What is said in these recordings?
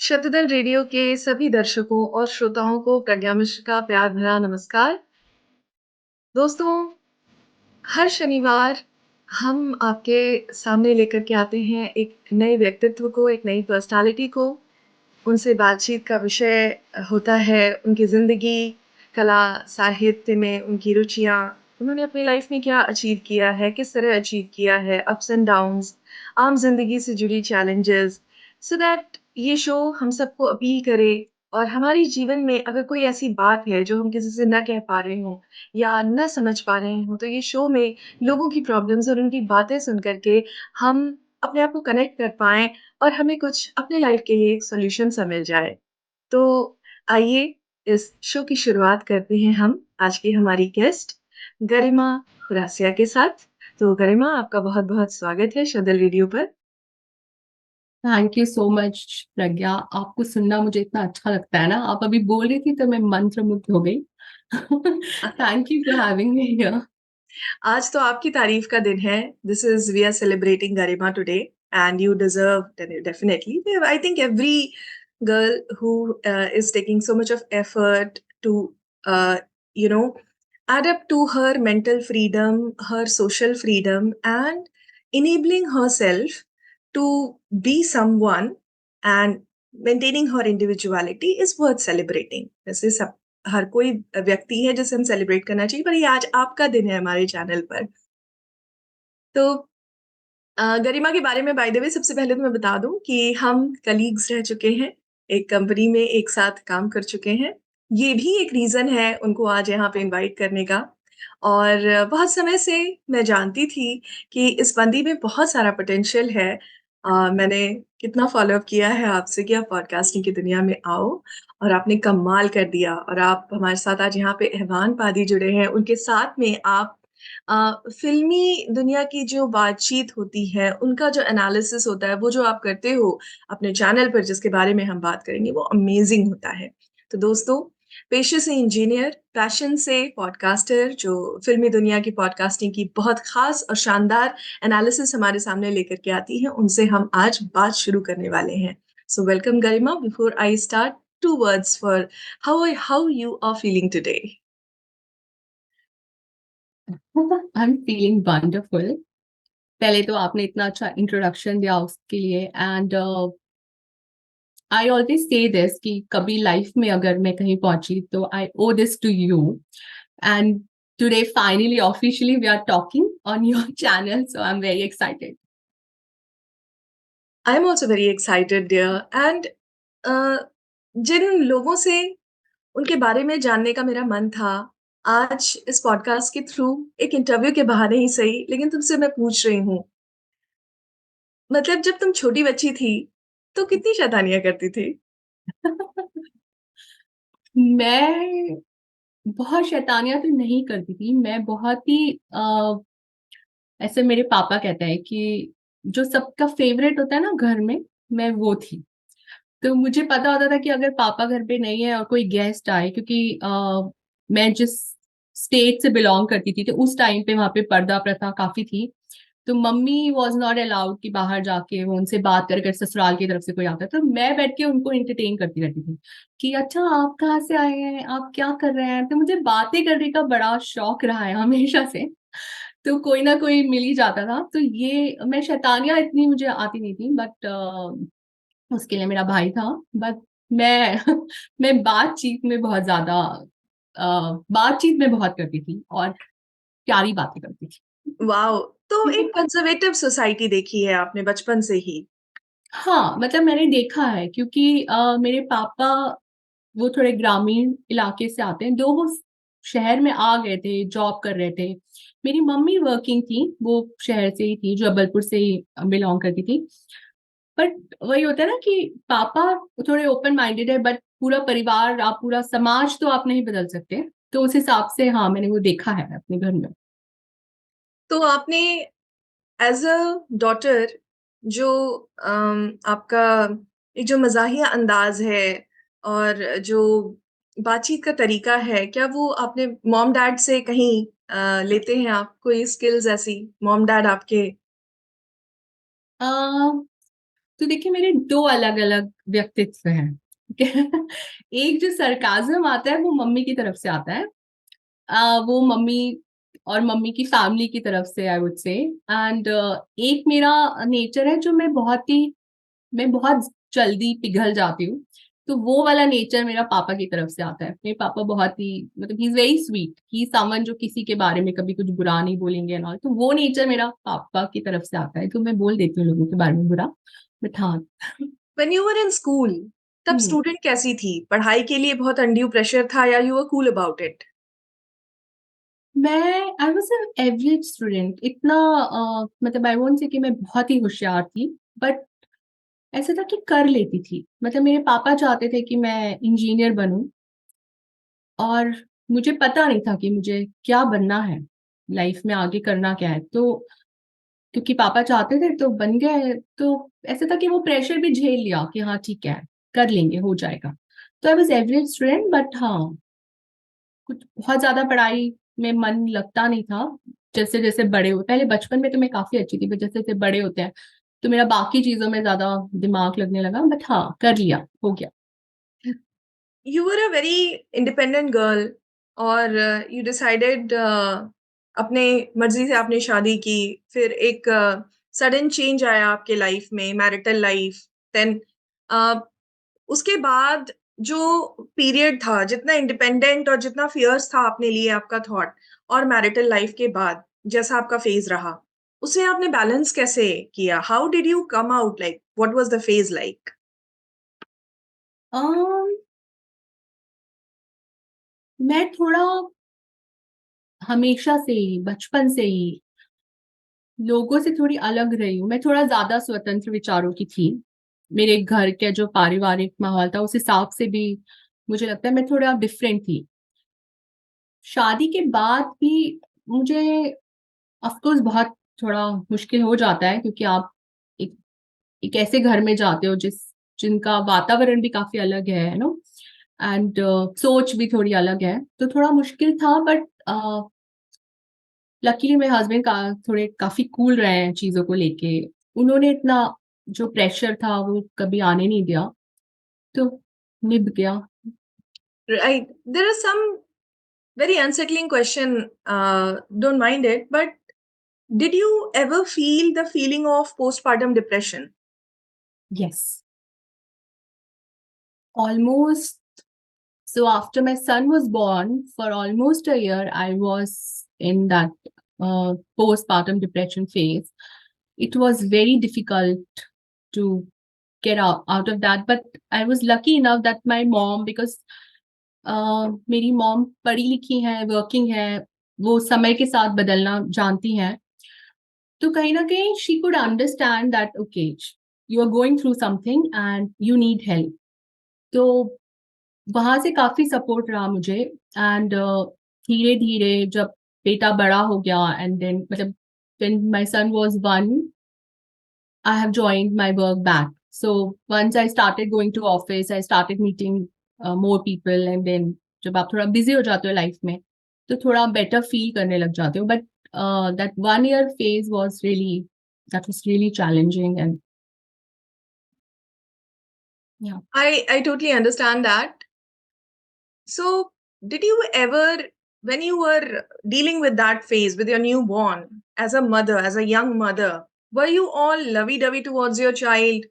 Shatdal radio के सभी दर्शकों और श्रोताओं को प्रज्ञा मिश्र का प्यार भरा नमस्कार। दोस्तों, हर शनिवार हम आपके सामने लेकर के आते हैं एक नए व्यक्तित्व को, एक नई पर्सनैलिटी को। उनसे बातचीत का विषय होता है उनकी ज़िंदगी, कला, साहित्य में उनकी रुचियाँ, उन्होंने अपनी लाइफ़ में क्या अचीव किया है, किस तरह अचीव किया है, अप्स एंड डाउन्स, आम ज़िंदगी से जुड़ी चैलेंजेज़, सो दैट ये शो हम सबको अपील करे और हमारी जीवन में अगर कोई ऐसी बात है जो हम किसी से ना कह पा रहे हों या ना समझ पा रहे हों, तो ये शो में लोगों की प्रॉब्लम्स और उनकी बातें सुन कर के हम अपने आप को कनेक्ट कर पाएँ और हमें कुछ अपने लाइफ के लिए एक सॉल्यूशन सा मिल जाए। तो आइए इस शो की शुरुआत करते हैं हम आज की हमारी गेस्ट गरिमा खुरासिया के साथ। तो गरिमा, आपका बहुत-बहुत स्वागत है शदल रेडियो पर। थैंक यू सो मच प्रज्ञा। आपको सुनना मुझे इतना अच्छा लगता है ना। आप अभी बोल रही थी तो मैं मंत्रमुग्ध हो गई। Thank you for having me here. आज तो आपकी तारीफ का दिन है। This is we are celebrating Garima today and you deserve definitely. I think every girl who is taking so much of effort to you know add up to her mental freedom, her social freedom, and enabling herself to be someone and maintaining her individuality is worth celebrating. वैसे सब हर कोई व्यक्ति है जिसे हम celebrate करना चाहिए, पर ये आज आपका दिन है हमारे चैनल पर। तो गरिमा के बारे में बाय द वे सबसे पहले तो मैं बता दूँ कि हम कलीग्स रह चुके हैं, एक कंपनी में एक साथ काम कर चुके हैं। ये भी एक रीज़न है उनको आज यहाँ पे इनवाइट करने का। और बहुत समय से मैं जानती थी कि इस बंदी में बहुत सारा पोटेंशियल है। मैंने कितना फ़ॉलो अप किया है आपसे कि आप पॉडकास्टिंग की दुनिया में आओ और आपने कमाल कर दिया और आप हमारे साथ आज यहाँ पे एहवान पादी जुड़े हैं। उनके साथ में आप फ़िल्मी दुनिया की जो बातचीत होती है, उनका जो एनालिसिस होता है, वो जो आप करते हो अपने चैनल पर जिसके बारे में हम बात करेंगे, वो अमेज़िंग होता है। तो दोस्तों, पेशे से इंजीनियर, पैशन से पॉडकास्टर जो फ़िल्मी दुनिया की पॉडकास्टिंग की बहुत ख़ास और शानदार एनालिसिस हमारे सामने लेकर के आती हैं, उनसे हम आज बात शुरू करने वाले हैं। So welcome Garima, before I start, 2 words for how you are feeling today? I am feeling wonderful. पहले तो आपने इतना अच्छा इंट्रोडक्शन दिया उसके लिए। And I always say this कि कभी लाइफ में अगर मैं कहीं पहुंची तो I owe this to you. And today finally officially we are talking on your channel, so I am very excited. I am also very excited dear and जिन लोगों से उनके बारे में जानने का मेरा मन था, आज इस पॉडकास्ट के थ्रू एक इंटरव्यू के बहाने ही सही, लेकिन तुमसे मैं पूछ रही हूँ, मतलब जब तुम छोटी बच्ची थी, तो कितनी शैतानियाँ करती थी? मैं बहुत शैतानियां तो नहीं करती थी। मैं बहुत ही ऐसे मेरे पापा कहते हैं कि जो सबका फेवरेट होता है ना घर में, मैं वो थी। तो मुझे पता होता था कि अगर पापा घर पे नहीं है और कोई गेस्ट आए, क्योंकि मैं जिस स्टेट से बिलोंग करती थी तो उस टाइम पे वहां पे पर्दा प्रथा काफी थी। तो मम्मी वॉज नॉट अलाउड कि बाहर जाके वो उनसे बात करके ससुराल की तरफ से कोई आता है। तो मैं बैठ के उनको एंटरटेन करती रहती थी कि अच्छा आप कहाँ से आए हैं, आप क्या कर रहे हैं। तो मुझे बातें करने का बड़ा शौक रहा है हमेशा से। तो कोई ना कोई मिल ही जाता था। तो ये मैं शैतानियां इतनी मुझे आती नहीं थी, बट उसके लिए मेरा भाई था। बट मैं मैं बातचीत में बहुत करती थी और प्यारी बातें करती थी। वाओ! तो एक कंज़र्वेटिव सोसाइटी देखी है आपने बचपन से ही। हाँ, मतलब मैंने देखा है क्योंकि मेरे पापा वो थोड़े ग्रामीण इलाके से आते हैं, दो वो शहर में आ गए थे, जॉब कर रहे थे। मेरी मम्मी वर्किंग थी, वो शहर से ही थी, जबलपुर से ही बिलोंग करती थी। बट वही होता है ना कि पापा थोड़े ओपन माइंडेड है, बट पूरा परिवार, आप पूरा समाज तो आप नहीं बदल सकते। तो उस हिसाब से हाँ, मैंने वो देखा है अपने घर में। तो आपने एज़ अ डॉटर जो आपका एक जो मज़ाहिया अंदाज़ है और जो बातचीत का तरीका है, क्या वो आपने मॉम-डैड से कहीं लेते हैं आप कोई स्किल्स ऐसी? मॉम-डैड आपके तो देखिए मेरे दो अलग अलग व्यक्तित्व हैं, ठीक है। एक जो सरकाजम आता है वो मम्मी की तरफ से आता है। वो मम्मी और मम्मी की फैमिली की तरफ से, आई वुड से। एंड एक मेरा नेचर है जो मैं बहुत जल्दी पिघल जाती हूँ। तो वो वाला नेचर मेरा पापा की तरफ से आता है। मेरे पापा बहुत ही, मतलब he is very sweet, he someone जो किसी के बारे में कभी कुछ बुरा नहीं बोलेंगे एंड ऑल। तो वो नेचर मेरा पापा की तरफ से आता है, तो मैं बोल देती हूँ लोगों के बारे में बुरा, बट हाँ। When you were in school, तब हम्म, स्टूडेंट कैसी थी? पढ़ाई के लिए बहुत अनड्यू प्रेशर था या you were cool about it? मैं I was an average student. इतना मतलब आई वोंट से कि मैं बहुत ही होशियार थी, बट ऐसा था कि कर लेती थी। मतलब मेरे पापा चाहते थे कि मैं इंजीनियर बनूं, और मुझे पता नहीं था कि मुझे क्या बनना है, लाइफ में आगे करना क्या है। तो क्योंकि पापा चाहते थे तो बन गए। तो ऐसा था कि वो प्रेशर भी झेल लिया कि हाँ ठीक है, कर लेंगे, हो जाएगा। तो I was average student, but हाँ, कुछ बहुत ज्यादा पढ़ाई में मन लगता नहीं था। जैसे जैसे बड़े हो, पहले बचपन में तो मैं काफी अच्छी थी, पर जैसे जैसे बड़े होते हैं तो मेरा बाकी चीजों में ज्यादा दिमाग लगने लगा। बट हाँ, कर लिया, हो गया। You were a very independent girl और यू डिसाइडेड अपने मर्जी से आपने शादी की। फिर एक सडन चेंज आया आपके लाइफ में, मैरिटल लाइफ। देन उसके बाद जो पीरियड था, जितना इंडिपेंडेंट और जितना फियर्स था आपने लिए आपका थॉट, और मैरिटल लाइफ के बाद जैसा आपका फेज रहा, उसे आपने बैलेंस कैसे किया? How did you come out? Like what was the phase like? Um, मैं थोड़ा हमेशा से ही, बचपन से ही लोगों से थोड़ी अलग रही हूँ। मैं थोड़ा ज्यादा स्वतंत्र विचारों की थी। मेरे घर के जो पारिवारिक माहौल था उस हिसाब से भी मुझे लगता है मैं थोड़ा डिफरेंट थी। शादी के बाद भी मुझे ऑफ कोर्स बहुत थोड़ा मुश्किल हो जाता है, क्योंकि आप एक एक ऐसे घर में जाते हो जिनका वातावरण भी काफी अलग है, नो, एंड सोच भी थोड़ी अलग है। तो थोड़ा मुश्किल था, बट लकीली मेरे हस्बैंड थोड़े काफी कूल रहे हैं चीजों को लेके। उन्होंने इतना जो प्रेशर था वो कभी आने नहीं दिया, तो निभ गया। Right. There is some very unsettling question. Don't mind it, but did you ever feel the feeling of postpartum depression? Yes, almost. So after my son was born, for almost a year, I was in that postpartum depression phase. It was very difficult to get out of that. But I was lucky enough that my mom, because मेरी mom पढ़ी लिखी है, working है, वो समय के साथ बदलना जानती हैं। तो कहीं ना कहीं she could understand that okay, you are going through something and you need help. तो वहां से काफी सपोर्ट रहा मुझे। एंड धीरे धीरे जब बेटा बड़ा हो गया, एंड देन मतलब when my son was 1, I have joined my work back. So once I started going to office, I started meeting more people, and then जब आप थोड़ा बिजी हो जाते हो लाइफ में तो थोड़ा बेटर फील करने लग जाते हो। But that 1 year phase was really, that was really challenging, and yeah. I totally understand that. So, did you ever, when you were dealing with that phase with your newborn, as a mother, as a young mother, were you all lovey-dovey towards your child,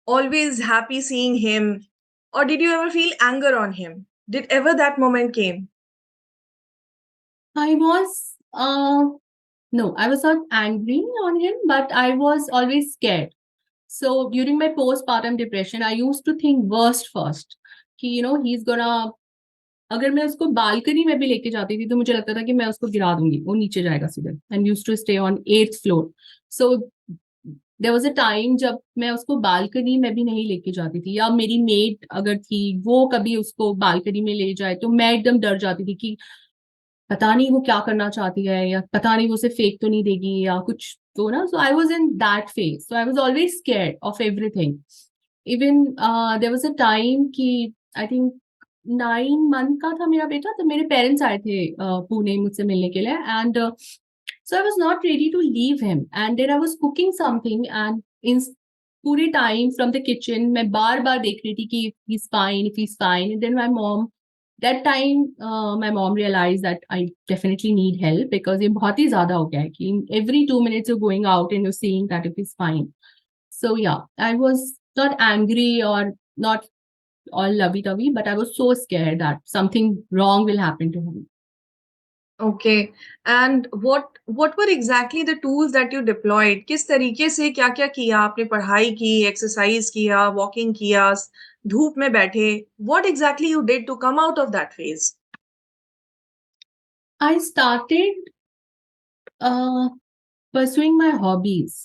always happy seeing him, or did you ever feel anger on him? Did ever that moment came? I was no, I was not angry on him, but I was always scared. So during my postpartum depression, I used to think worst first, कि he's gonna, अगर मैं उसको balcony में भी लेके जाती थी तो मुझे लगता था कि मैं उसको गिरा दूंगी, वो नीचे जाएगा सीधे। And used to stay on 8th floor. So there was a time जब मैं उसको बालकनी में भी नहीं लेके जाती थी, या मेरी मेड अगर थी वो कभी उसको बालकनी में ले जाए तो मैं एकदम डर जाती थी कि पता नहीं वो क्या करना चाहती है, या पता नहीं वो उसे फेंक तो नहीं देगी या कुछ। तो ना, so I was in that phase, so I was always scared of everything. Even there was a time कि आई थिंक 9 month का था मेरा बेटा, तो मेरे पेरेंट्स आए थे पुणे मुझसे मिलने के लिए। And so I was not ready to leave him, and then I was cooking something, and in पूरे टाइम फ्रॉम द किचन मैं बार बार देख रही थी कि he is fine, if he is fine. Then my mom, that time my mom realise that I definitely need help, because ये बहुत ही ज्यादा हो गया है कि every 2 minutes you going out and you seeing that if is fine. So yeah, I was not angry or not all lovey-dovey, but I was so scared that something wrong will happen to him. Okay. And what were exactly the tools that you deployed? किस तरीके से क्या-क्या किया? आपने पढ़ाई की, exercise किया, walking किया, धूप में बैठे? What exactly you did to come out of that phase? I started uh, pursuing my hobbies.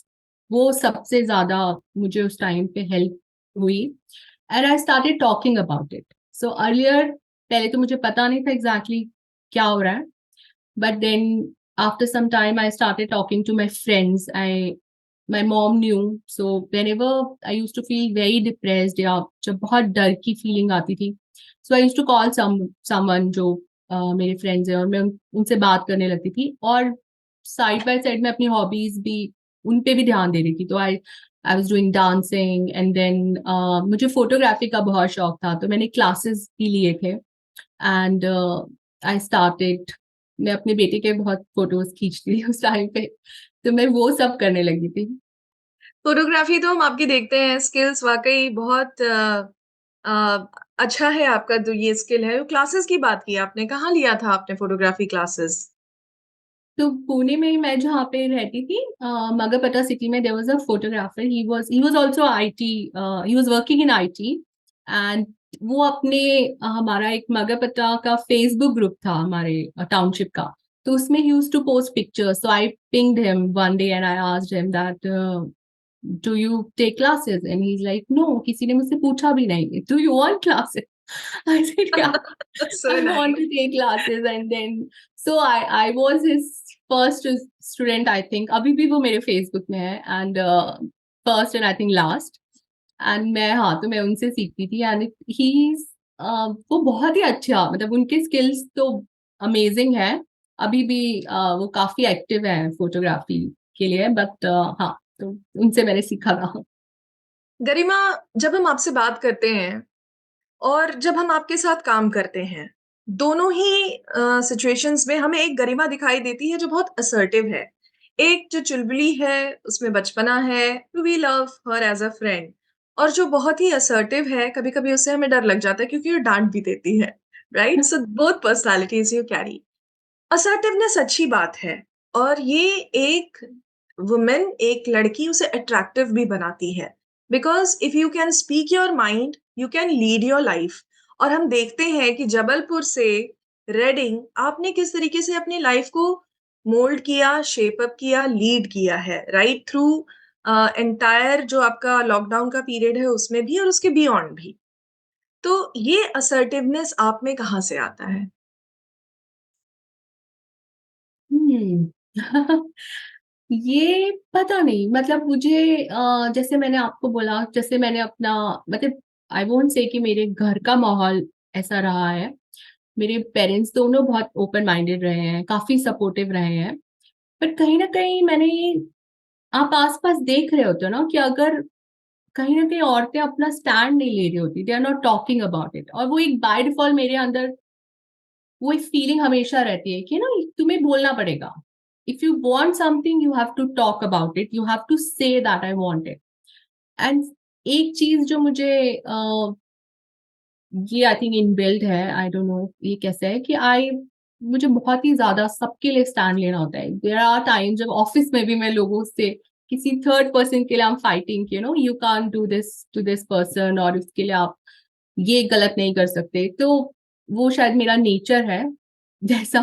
वो सबसे ज्यादा मुझे उस टाइम पे हेल्प हुई. And I started talking about it. So earlier, पहले तो मुझे पता नहीं था exactly क्या हो रहा है. But then after some time, I started talking to my friends. My mom knew. So whenever I used to feel very depressed या जब बहुत डर की फीलिंग आती थी, so I used to call someone जो मेरे फ्रेंड्स हैं, और मैं उनसे बात करने लगती थी, और साइड बाय साइड में अपनी हॉबीज भी उन पे भी ध्यान दे रही थी. तो I was doing dancing, and then मुझे फोटोग्राफी का बहुत शौक था, तो मैंने क्लासेस भी लिए थे. एंड आई स्टार्टेड, मैं अपने बेटे के बहुत फोटोज खींचती थी उस टाइम पे, तो मैं वो सब करने लगी थी. फोटोग्राफी तो हम आपकी देखते हैं, स्किल्स वाक़ई बहुत अ, अच्छा है आपका जो ये स्किल है। क्लासेस की बात की आपने, कहाँ लिया था आपने फोटोग्राफी क्लासेस? तो पुणे में ही मैं जहाँ पे रहती थी, मगरपटा सिटी में, there was a photographer. He was also IT, he was working in IT. And वो अपने हमारा एक मगरपटा का फेसबुक ग्रुप था हमारे टाउनशिप का, तो उसमें ही used to post pictures. So I pinged him one day and I asked him that do you take classes, and he is like no, किसी ने मुझसे पूछा भी नहीं, do you want classes. I said, yeah, सो I want to nice. take classes. And then, so I was his first student, I think. अभी भी वो मेरे फेसबुक में है, and first and I think last. And मैं, हाँ, तो मैं उनसे सीखती थी. And he's वो बहुत ही अच्छा, मतलब उनके स्किल्स तो अमेजिंग है. अभी भी वो काफी एक्टिव है फोटोग्राफी के लिए. बट हाँ, तो उनसे मैंने सीखा था. गरिमा, जब हम आपसे बात करते हैं और जब हम आपके साथ काम करते हैं, दोनों ही सिचुएशंस में हमें एक गरिमा दिखाई देती है जो बहुत असर्टिव है। एक जो चुलबुली है, उसमें बचपना है, we love her as a friend, और जो बहुत ही असर्टिव है, कभी-कभी उससे हमें डर लग जाता है क्योंकि वो डाँट भी देती है, right? So both personalities you carry. Assertiveness अच्छी बात है और ये एक वुमेन, एक लड़की उसे अट्रैक्टिव भी बनाती है, because if you can speak your mind you can lead your life. और हम देखते हैं कि जबलपुर से रेडिंग आपने किस तरीके से अपनी लाइफ को मोल्ड किया, शेप अप किया, लीड किया है, राइट थ्रू एंटायर जो आपका लॉकडाउन का पीरियड है उसमें भी और उसके बियॉन्ड भी। तो ये असर्टिवनेस आप में कहाँ से आता है? हम्म. ये पता नहीं, मतलब मुझे जैसे मैंने आपको बोला, जैसे मैंने अपना, मतलब आई वोंट से कि मेरे घर का माहौल ऐसा रहा है. मेरे पेरेंट्स दोनों बहुत ओपन माइंडेड रहे हैं, काफी सपोर्टिव रहे हैं. पर कहीं ना कहीं मैंने, आप आसपास देख रहे होते हो ना कि अगर कहीं ना कहीं औरतें अपना स्टैंड नहीं ले रही होती, they are not talking about it, और वो एक बाय डिफॉल्ट मेरे अंदर वो एक फीलिंग हमेशा रहती है कि ना, तुम्हें बोलना पड़ेगा. If you want something you have to talk about it, you have to say that I want it. And एक चीज जो मुझे ये आई थिंक इनबिल्ट है, आई डोंट नो ये कैसे है, कि आई मुझे बहुत ही ज्यादा सबके लिए स्टैंड लेना होता है. देयर आर टाइम जब ऑफिस में भी मैं लोगों से किसी थर्ड पर्सन के लिए I am fighting, you know, you can't do this to this person, और इसके लिए आप ये गलत नहीं कर सकते. तो वो शायद मेरा नेचर है जैसा.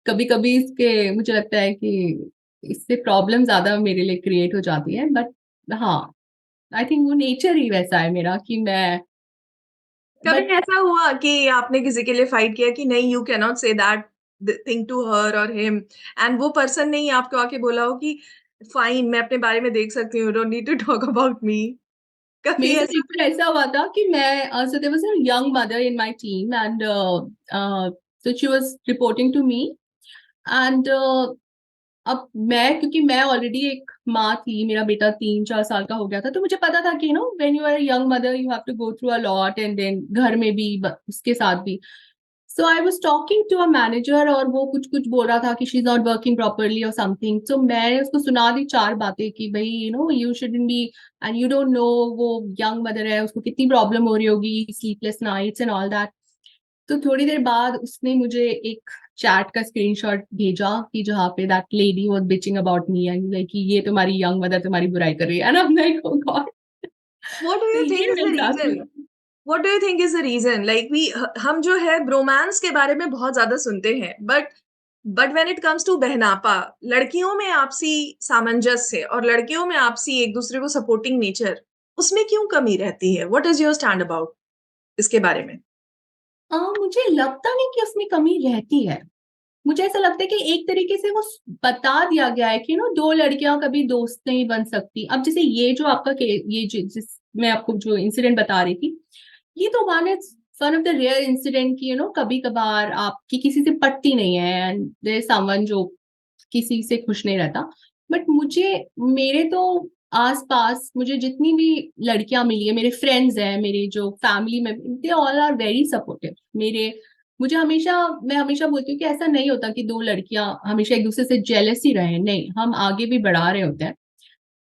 कभी कभी इसके मुझे लगता है कि इससे प्रॉब्लम ज्यादा मेरे लिए क्रिएट हो जाती है. बट हाँ, आई थिंक वो नेचर ही वैसा है मेरा कि मैं, कभी बट ऐसा हुआ कि आपने किसी के लिए फाइट किया कि नहीं you can not say that thing to her और हिम, एंड वो पर्सन ने ही आपको आके बोला हो कि फाइन मैं अपने बारे में देख सकती हूँ, don't need to talk about me? कभी मेरे साथ ऐसा? एक बार ऐसा हुआ था कि मैं, so there was a young mother in my team, and so she was reporting to me. And अब मैं, क्योंकि मैं ऑलरेडी एक माँ थी, मेरा बेटा 3-4 साल का हो गया था, तो मुझे पता था कि when you are young mother you have to go through a lot, and then घर में भी उसके साथ भी। So I was talking to a manager, और वो कुछ कुछ बोल रहा था कि she is not working properly और समथिंग। सो मैंने उसको सुना दी 4 बातें कि भाई you shouldn't be, and you don't know वो यंग मदर है, उसको कितनी प्रॉब्लम हो रही होगी, sleepless nights and all that. तो थोड़ी देर बाद उसने मुझे एक चैट का स्क्रीनशॉट भेजा कि जहाँ पे that lady was bitching about me, and like ये तुम्हारी यंग मदर तुम्हारी बुराई कर रही है, and I am like oh God. What do तो you ये think is the मेरे साथ reason? हुआ। What do you think is the reason? Like हम जो है ब्रोमांस के बारे में बहुत ज्यादा सुनते हैं, but when it comes to बहनापा, लड़कियों में आपसी सामंजस्य और लड़कियों में आपसी एक दूसरे को सपोर्टिंग नेचर, उसमें क्यों कमी रहती है? What is your stand about इसके बारे में? मुझे लगता नहीं कि उसमें कमी रहती है। मुझे ऐसा लगता है कि एक तरीके से वो बता दिया गया है कि दो लड़कियां कभी दोस्त नहीं बन सकती। अब जैसे ये जो आपका ये जिस मैं आपको जो इंसिडेंट बता रही थी, ये तो one of the rare incident की कभी कभार आपकी किसी से पटती नहीं है, एंड देयर समवन जो किसी से खुश नहीं रहता। बट मेरे तो आस पास मुझे जितनी भी लड़कियां मिली है, मेरे फ्रेंड्स हैं, मेरे जो फैमिली में, they all are very supportive. मैं हमेशा बोलती हूँ कि ऐसा नहीं होता कि दो लड़कियां हमेशा एक दूसरे से जेलस ही रहे, नहीं, हम आगे भी बढ़ा रहे होते हैं।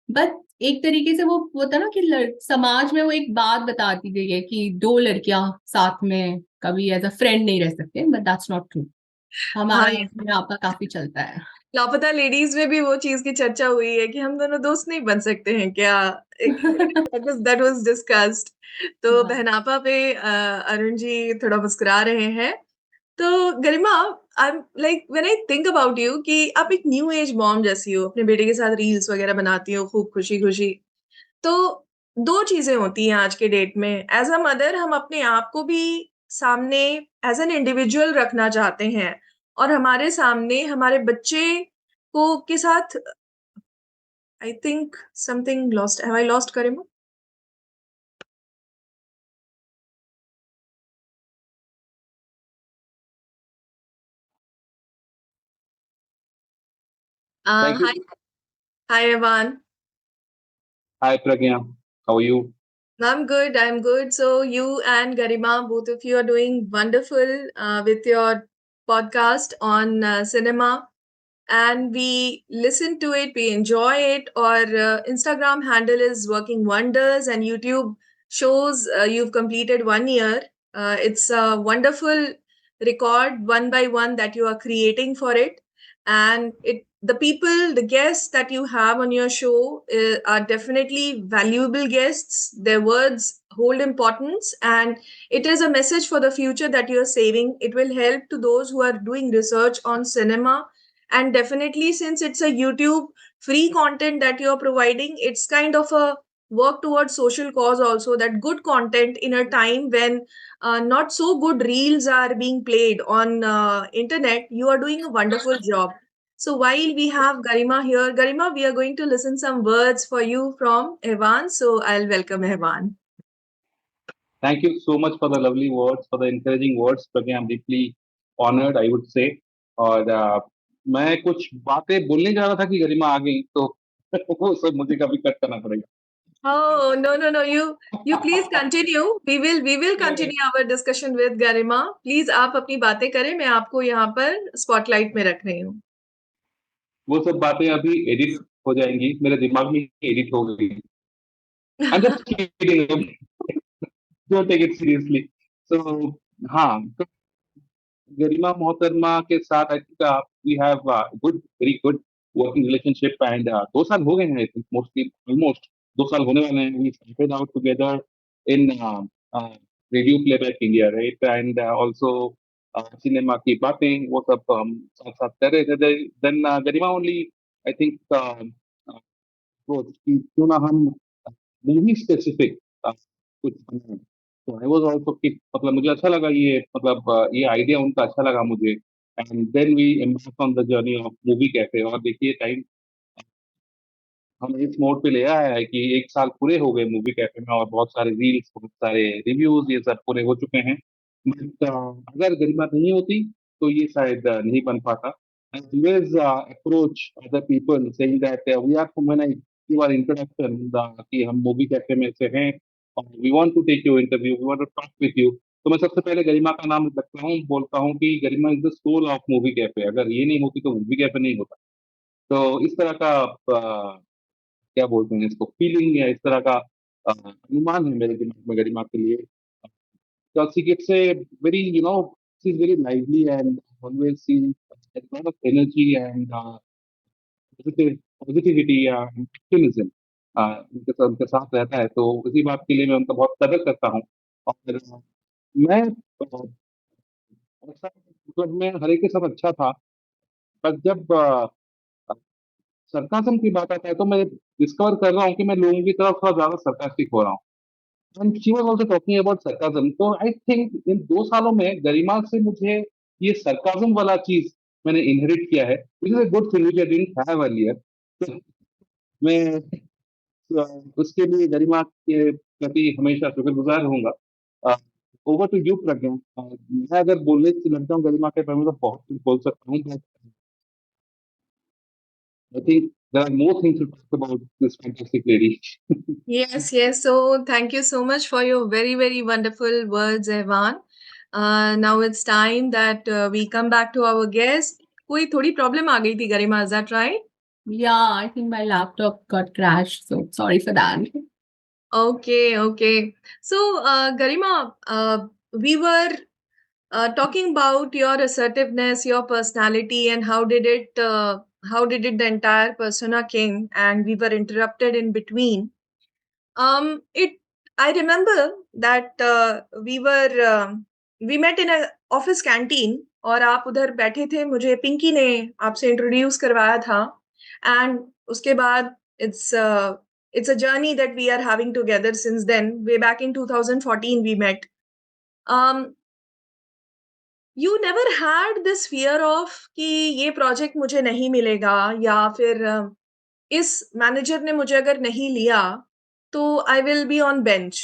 बट एक तरीके से वो होता है ना कि समाज में वो एक बात बता दी गई है कि दो लड़कियां साथ में कभी एज अ फ्रेंड नहीं रह सकते, बट दैट्स नॉट ट्रू। हाँ, हमारा इसमें आपका काफी चलता है। लापता लेडीज में भी वो चीज की चर्चा हुई है कि हम दोनों दोस्त नहीं बन सकते हैं क्या? That was discussed. तो हाँ। बहनापा पे अरुण जी थोड़ा मुस्कुरा रहे हैं। तो Garima, I like when I think about you कि आप एक न्यू एज मॉम जैसी हो, अपने बेटे के साथ रील्स वगैरह बनाती हो खूब खुशी खुशी। तो दो चीजें होती हैं आज के डेट में। एज अ मदर हम अपने आप को भी सामने एज एन इंडिविजुअल रखना चाहते हैं, और हमारे सामने हमारे बच्चे को के साथ, I think something lost, have I lost Karima? Thank hi, you. Hi Evan. Hi, Pragya. How are you? I'm good. I'm good. So you and Garima, both of you are doing wonderful with your podcast on cinema, and we listen to it, we enjoy it. Or Instagram handle is working wonders, and YouTube shows you've completed 1 year. It's a wonderful record, one by one, that you are creating for it, and the people, the guests that you have on your show are definitely valuable guests. Their words hold importance, and it is a message for the future that you are saving. It will help to those who are doing research on cinema. And definitely, since it's a YouTube free content that you're providing, it's kind of a work towards social cause also, that good content in a time when not so good reels are being played on internet, you are doing a wonderful job. So while we have Garima here, Garima, we are going to listen some words for you from Evan. So I'll welcome Evan. Thank you so much for the lovely words, for the encouraging words, Pragya. I'm deeply honored, I would say. और मैं कुछ बातें बोलने जा रहा था कि गरिमा आ गई, तो वो सब मुझे कभी कट करना पड़ेगा। Oh, no, no, no. You please continue. We will continue our discussion with Garima. Please आप अपनी बातें करें, मैं आपको यहाँ पर स्पॉटलाइट में रख रही हूँ। वो सब बातें अभी एडिट हो जाएंगी, मेरे दिमाग में एडिट हो गई। I'm just kidding. Don't take it seriously. So हाँ, तो गरिमा मोहतरमा के साथ I think we have good, very good working relationship, and 2 साल हो गए हैं, आई थिंक मोस्टली ऑलमोस्ट 2 साल होने वाले हैं। We started out together in radio playback India, right, and also cinema की बातें वो सब हम साथ साथ कर रहे थे। Then Garima only I think approach कि क्यों ना हम मूवी स्पेसिफिक कुछ बनाएं। तो आई वाज आल्सो कि मतलब मुझे अच्छा लगा ये, मतलब ये आइडिया उनका अच्छा लगा मुझे, and then we embark on the journey of movie cafe. और देखिए टाइम हम इस मोड पे ले आया है कि 1 साल पूरे हो गए मूवी कैफे में, और बहुत सारे रील्स, बहुत सारे रिव्यूज, ये सब पूरे हो चुके हैं। बट अगर गरिमा नहीं होती तो ये शायद नहीं बन पाता। I always approach other people saying that we are when I give our introduction कि हम मूवी कैफे में से हैं और we want to take your interview, we want to talk with you. तो मैं सबसे पहले गरिमा का नाम रखता हूँ, बोलता हूँ कि Garima is the soul of movie cafe, अगर ये नहीं होती तो मूवी कैफे नहीं होता। तो इस तरह का क्या बोलते हैं इसको, फीलिंग या इस तरह का अनुमान है मेरे दिमाग में गरिमा के लिए। Because she gets a very, she's very lively and always she has a lot of energy and positivity या optimism उनके साथ रहता है, तो इसी बात के लिए मैं उनका बहुत कदर करता हूँ। और मैं ऐसा मतलब मैं हर एक के साथ अच्छा था, पर जब सरकाज़म की बात आता है तो मैं डिस्कवर कर रहा हूँ कि मैं लोगों की तरफ थोड़ा ज़्यादा sarcastic हो रहा हूँ। And she was also talking about sarcasm, तो आई थिंक इन 2 सालों में गरिमा से मुझे ये सरकाज़म वाला चीज़ मैंने इनहेरिट किया है, which is a good thing which I didn't have earlier. तो मैं उसके लिए गरिमा के प्रति हमेशा शुक्रगुज़ार रहूँगा। अ, ओवर टू यू प्रज्ञा। मैं अगर बोलने लग जाऊँ गरिमा के बारे में तो बहुत कुछ बोल सकता हूँ, but I think there are more things to talk about this fantastic lady. Yes, yes. So thank you so much for your very, very wonderful words, Evan. Now it's time that we come back to our guest. कोई थोड़ी problem आ गई थी गरिमा, is that right? Yeah, I think my laptop got crashed, so sorry for that. Okay, okay. So, Garima, we were talking about your assertiveness, your personality, and how did it the entire persona came, and we were interrupted in between. It I remember that we met in a office canteen और आप उधर बैठे थे, मुझे पिंकी ने आपसे introduce करवाया था, एंड उसके बाद it's a journey that we are having together since then. Way back in 2014 we met. um you never had this fear of कि ये प्रोजेक्ट मुझे नहीं मिलेगा, या फिर इस मैनेजर ने मुझे अगर नहीं लिया तो I will be on bench.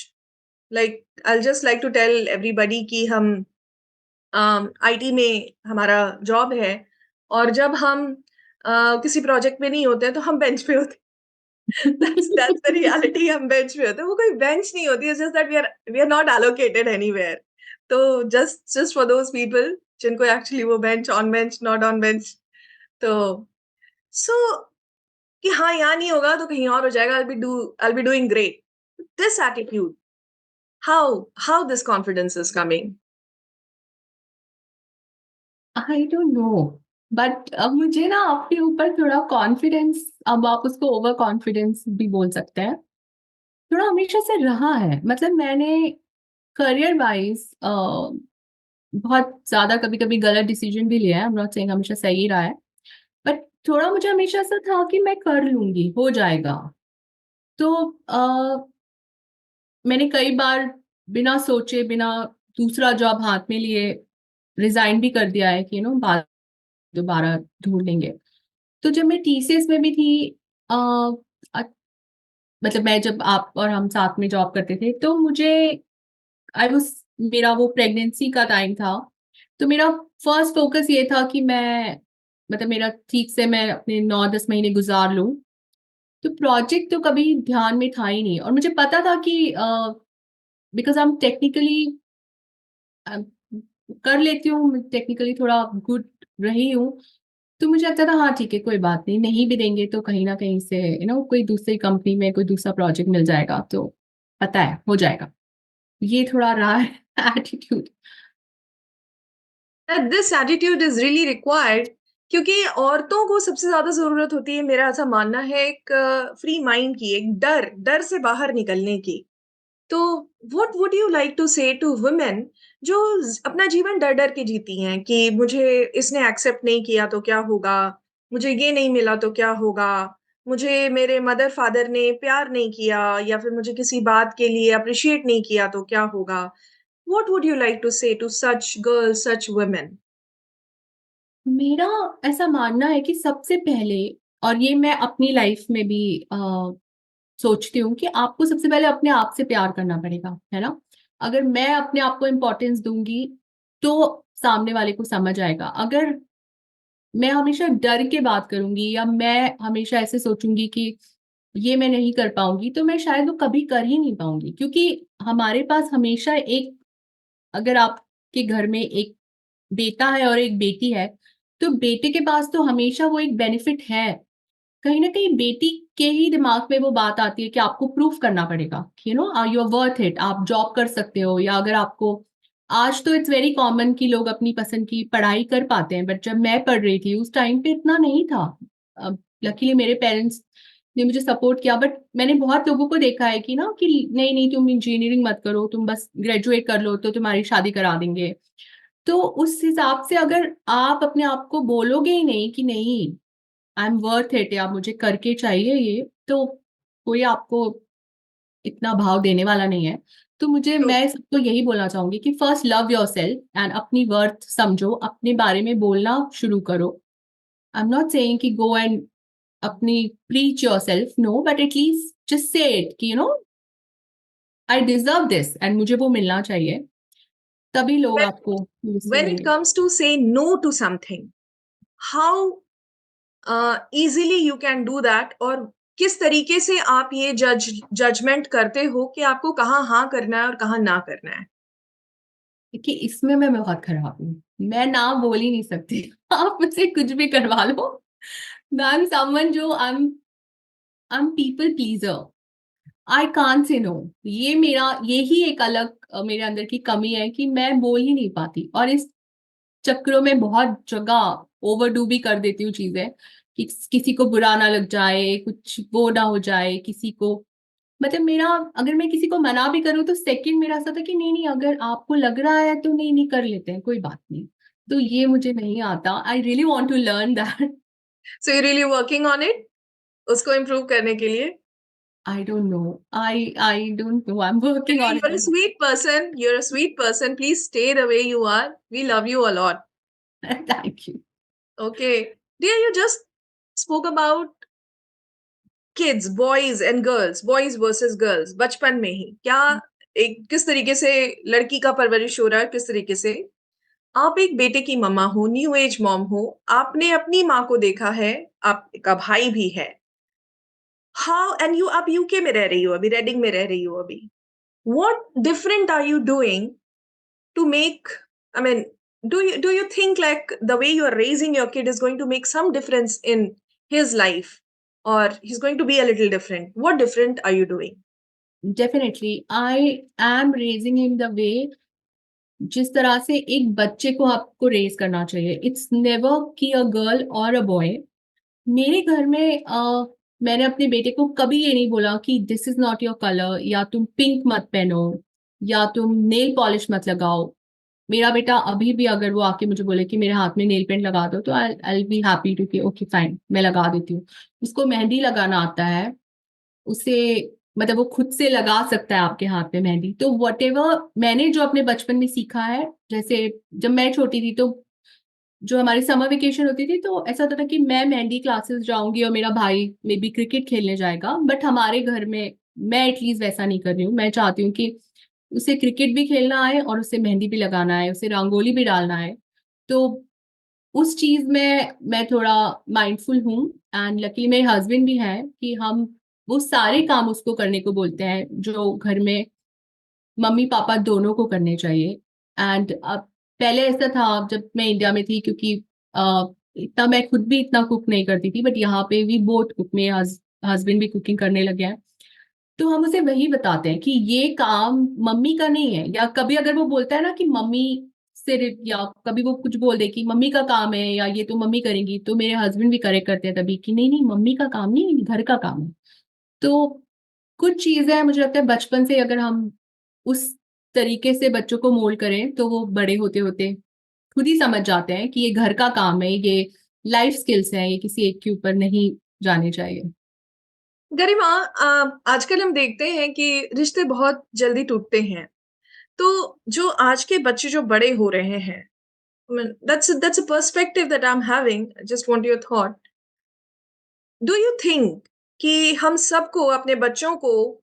Like I just like to tell everybody कि हम आईटी में हमारा जॉब है, और जब हम किसी प्रोजेक्ट में नहीं होते हैं तो हम बेंच पे होते हैं. that's the reality. हम बेंच पे होते हैं, वो कोई बेंच नहीं होती है, just that we are not allocated anywhere. तो जस्ट फॉर दोज पीपल जिनको एक्चुअली वो bench, on bench, not on bench. तो सो कि हाँ, यहाँ नहीं होगा तो कहीं और हो जाएगा, I'll be doing great. This attitude, how this confidence is coming? I don't know, but अब मुझे ना अपने ऊपर थोड़ा कॉन्फिडेंस, अब आप उसको ओवर कॉन्फिडेंस भी बोल सकते हैं, थोड़ा हमेशा से रहा है। मतलब मैंने करियर वाइज बहुत ज्यादा कभी कभी गलत डिसीजन भी लिया है, आई एम नॉट सेइंग हमेशा सही रहा है, बट थोड़ा मुझे हमेशा से था कि मैं कर लूंगी, हो जाएगा। तो मैंने कई बार बिना सोचे, बिना दूसरा जॉब हाथ में लिए रिजाइन भी कर दिया है कि बाद दोबारा ढूंढ लेंगे। तो जब मैं टीसीएस में भी थी, अ, अ- मतलब मैं जब आप और हम साथ में जॉब करते थे, तो मुझे आई वाज मेरा वो प्रेगनेंसी का टाइम था, तो मेरा फर्स्ट फोकस ये था कि मैं मतलब मेरा ठीक से मैं अपने 9-10 महीने गुजार लूं। तो प्रोजेक्ट तो कभी ध्यान में था ही नहीं, और मुझे पता था कि बिकॉज आई एम टेक्निकली कर लेती हूँ, टेक्निकली थोड़ा गुड रही हूँ, तो मुझे लगता था हाँ ठीक है, कोई बात नहीं, नहीं भी देंगे तो कहीं ना कहीं से कोई दूसरी कंपनी में कोई दूसरा प्रोजेक्ट मिल जाएगा, तो पता है हो जाएगा। ये थोड़ा रहा है attitude. That this attitude is really required, क्योंकि औरतों को सबसे ज्यादा जरूरत होती है, मेरा ऐसा मानना है, एक फ्री माइंड की, एक डर से बाहर निकलने की. तो what would you like to say to women जो अपना जीवन डर डर के जीती हैं कि मुझे इसने एक्सेप्ट नहीं किया तो क्या होगा, मुझे ये नहीं मिला तो क्या होगा, मुझे मेरे मदर फादर ने प्यार नहीं किया, या फिर मुझे किसी बात के लिए अप्रिशिएट नहीं किया तो क्या होगा. What would you like to say to such girls, such women? मेरा ऐसा मानना है कि सबसे पहले, और ये मैं अपनी लाइफ में भी सोचती हूँ, कि आपको सबसे पहले अपने आप से प्यार करना पड़ेगा, है ना। अगर मैं अपने आप को इम्पोर्टेंस दूंगी तो सामने वाले को समझ आएगा। अगर मैं हमेशा डर के बात करूंगी या मैं हमेशा ऐसे सोचूंगी कि ये मैं नहीं कर पाऊंगी, तो मैं शायद वो कभी कर ही नहीं पाऊंगी। क्योंकि हमारे पास हमेशा एक, अगर आपके घर में एक बेटा है और एक बेटी है, तो बेटे के पास तो हमेशा वो एक बेनिफिट है। कहीं ना कहीं बेटी के ही दिमाग में वो बात आती है कि आपको प्रूफ करना पड़ेगा, यू आर वर्थ इट, आप जॉब कर सकते हो। या अगर आपको, आज तो इट्स वेरी कॉमन कि लोग अपनी पसंद की पढ़ाई कर पाते हैं, बट जब मैं पढ़ रही थी उस टाइम पे इतना नहीं था। लकीली मेरे पेरेंट्स ने मुझे सपोर्ट किया, बट मैंने बहुत लोगों को देखा है कि ना कि नहीं नहीं तुम इंजीनियरिंग मत करो, तुम बस ग्रेजुएट कर लो तो तुम्हारी शादी करा देंगे। तो उस हिसाब से अगर आप अपने आप को बोलोगे ही नहीं कि नहीं आई एम वर्थ इट या मुझे करके चाहिए ये, तो कोई आपको इतना भाव देने वाला नहीं है। तो True. मैं सबको यही बोलना चाहूंगी कि first love your self and अपनी वर्थ समझो, अपने बारे में बोलना शुरू करो। आई एम नॉट सेइंग कि गो एंड अपनी preach yourself, no, but at least just say it कि आई डिजर्व दिस एंड मुझे वो मिलना चाहिए, तभी लोग When, आपको when it सुनेंगे। comes to say no to something, how easily you can do that, और किस तरीके से आप ये जजमेंट करते हो कि आपको कहाँ हाँ करना है और कहाँ ना करना है? देखिए इसमें मैं बहुत खराब हूँ, मैं ना बोल ही नहीं सकती। आप मुझसे कुछ भी करवा लो, आई एम समवन जो I am people pleaser, I can't say no. ये मेरा यही एक अलग मेरे अंदर की कमी है कि मैं बोल ही नहीं पाती, और इस चक्रों में बहुत जगह ओवरडू भी कर देती हूँ चीजें कि किसी को बुरा ना लग जाए, कुछ वो ना हो जाए किसी को। मतलब मेरा, अगर मैं किसी को मना भी करूँ तो सेकंड मेरा ऐसा था कि नहीं नहीं अगर आपको लग रहा है तो नहीं नहीं कर लेते हैं, कोई बात नहीं। तो ये मुझे नहीं आता, I really want to learn that. So you're really working on it, उसको improve करने के लिए? I don't know, I don't know, I am working Okay, on you're a it. sweet person. You're a sweet person. Please stay the way you are. We love you a lot. Thank you. Okay. Dear, you just spoke about kids, boys and girls, boys versus girls. बचपन में ही क्या एक किस तरीके से लड़की का परवरिश हो रहा है, किस तरीके से आप एक बेटे की मम्मा हो, न्यू एज मॉम हो, आपने अपनी माँ को देखा है, आपका भाई भी है। हाउ एंड यू आप यूके में रह रही हो अभी, रेडिंग में रह रही हो अभी। What different are you doing to make, I mean, do you think like the way you are raising your kid is going to make some difference in his life, or he's going to be a little different? What different are you doing? Definitely I am raising him the way जिस तरह से एक बच्चे को आपको raise करना चाहिए। It's never कि अ गर्ल और अ बॉय। मेरे घर में मैंने अपने बेटे को कभी ये नहीं बोला कि this is not your colour, या तुम पिंक मत पहनो, या तुम नेल पॉलिश मत लगाओ। मेरा बेटा अभी भी अगर वो आके मुझे बोले कि मेरे हाथ में नेल पेंट लगा दो, तो आई बी हैप्पी टू कि ओके फाइन मैं लगा देती हूँ। उसको मेहंदी लगाना आता है, उसे मतलब वो खुद से लगा सकता है आपके हाथ में मेहंदी। तो वट एवर मैंने जो अपने बचपन में सीखा है, जैसे जब मैं छोटी थी तो जो हमारी समर वेकेशन होती थी तो ऐसा होता था कि मैं मेहंदी क्लासेस जाऊंगी और मेरा भाई मे बी क्रिकेट खेलने जाएगा। बट हमारे घर में मैं एटलीस्ट वैसा नहीं कर रही हूँ। मैं चाहती हूँ कि उसे क्रिकेट भी खेलना आए और उसे मेहंदी भी लगाना है, उसे रंगोली भी डालना है। तो उस चीज में मैं थोड़ा माइंडफुल हूँ। एंड लकीली मेरे हस्बैंड भी हैं कि हम वो सारे काम उसको करने को बोलते हैं जो घर में मम्मी पापा दोनों को करने चाहिए। एंड अब पहले ऐसा था जब मैं इंडिया में थी, क्योंकि इतना मैं खुद भी इतना कुक नहीं करती थी, बट यहाँ पे भी बहुत कुक, मेरे हस्बैंड भी कुकिंग करने लगे हैं। तो हम उसे वही बताते हैं कि ये काम मम्मी का नहीं है। या कभी अगर वो बोलता है ना कि मम्मी से, या कभी वो कुछ बोल दे कि मम्मी का काम है या ये तो मम्मी करेंगी, तो मेरे हस्बैंड भी करेक्ट करते हैं तभी कि नहीं नहीं मम्मी का काम नहीं, घर का काम है। तो कुछ चीजें मुझे लगता है बचपन से अगर हम उस तरीके से बच्चों को मोल्ड करें तो वो बड़े होते होते खुद ही समझ जाते हैं कि ये घर का काम है, ये लाइफ स्किल्स हैं, ये किसी एक के ऊपर नहीं जाने चाहिए। गरिमा, आजकल हम देखते हैं कि रिश्ते बहुत जल्दी टूटते हैं। तो जो आज के बच्चे जो बड़े हो रहे हैं, I mean, that's a perspective that I'm having. I just want your thought. Do you think कि हम सबको अपने बच्चों को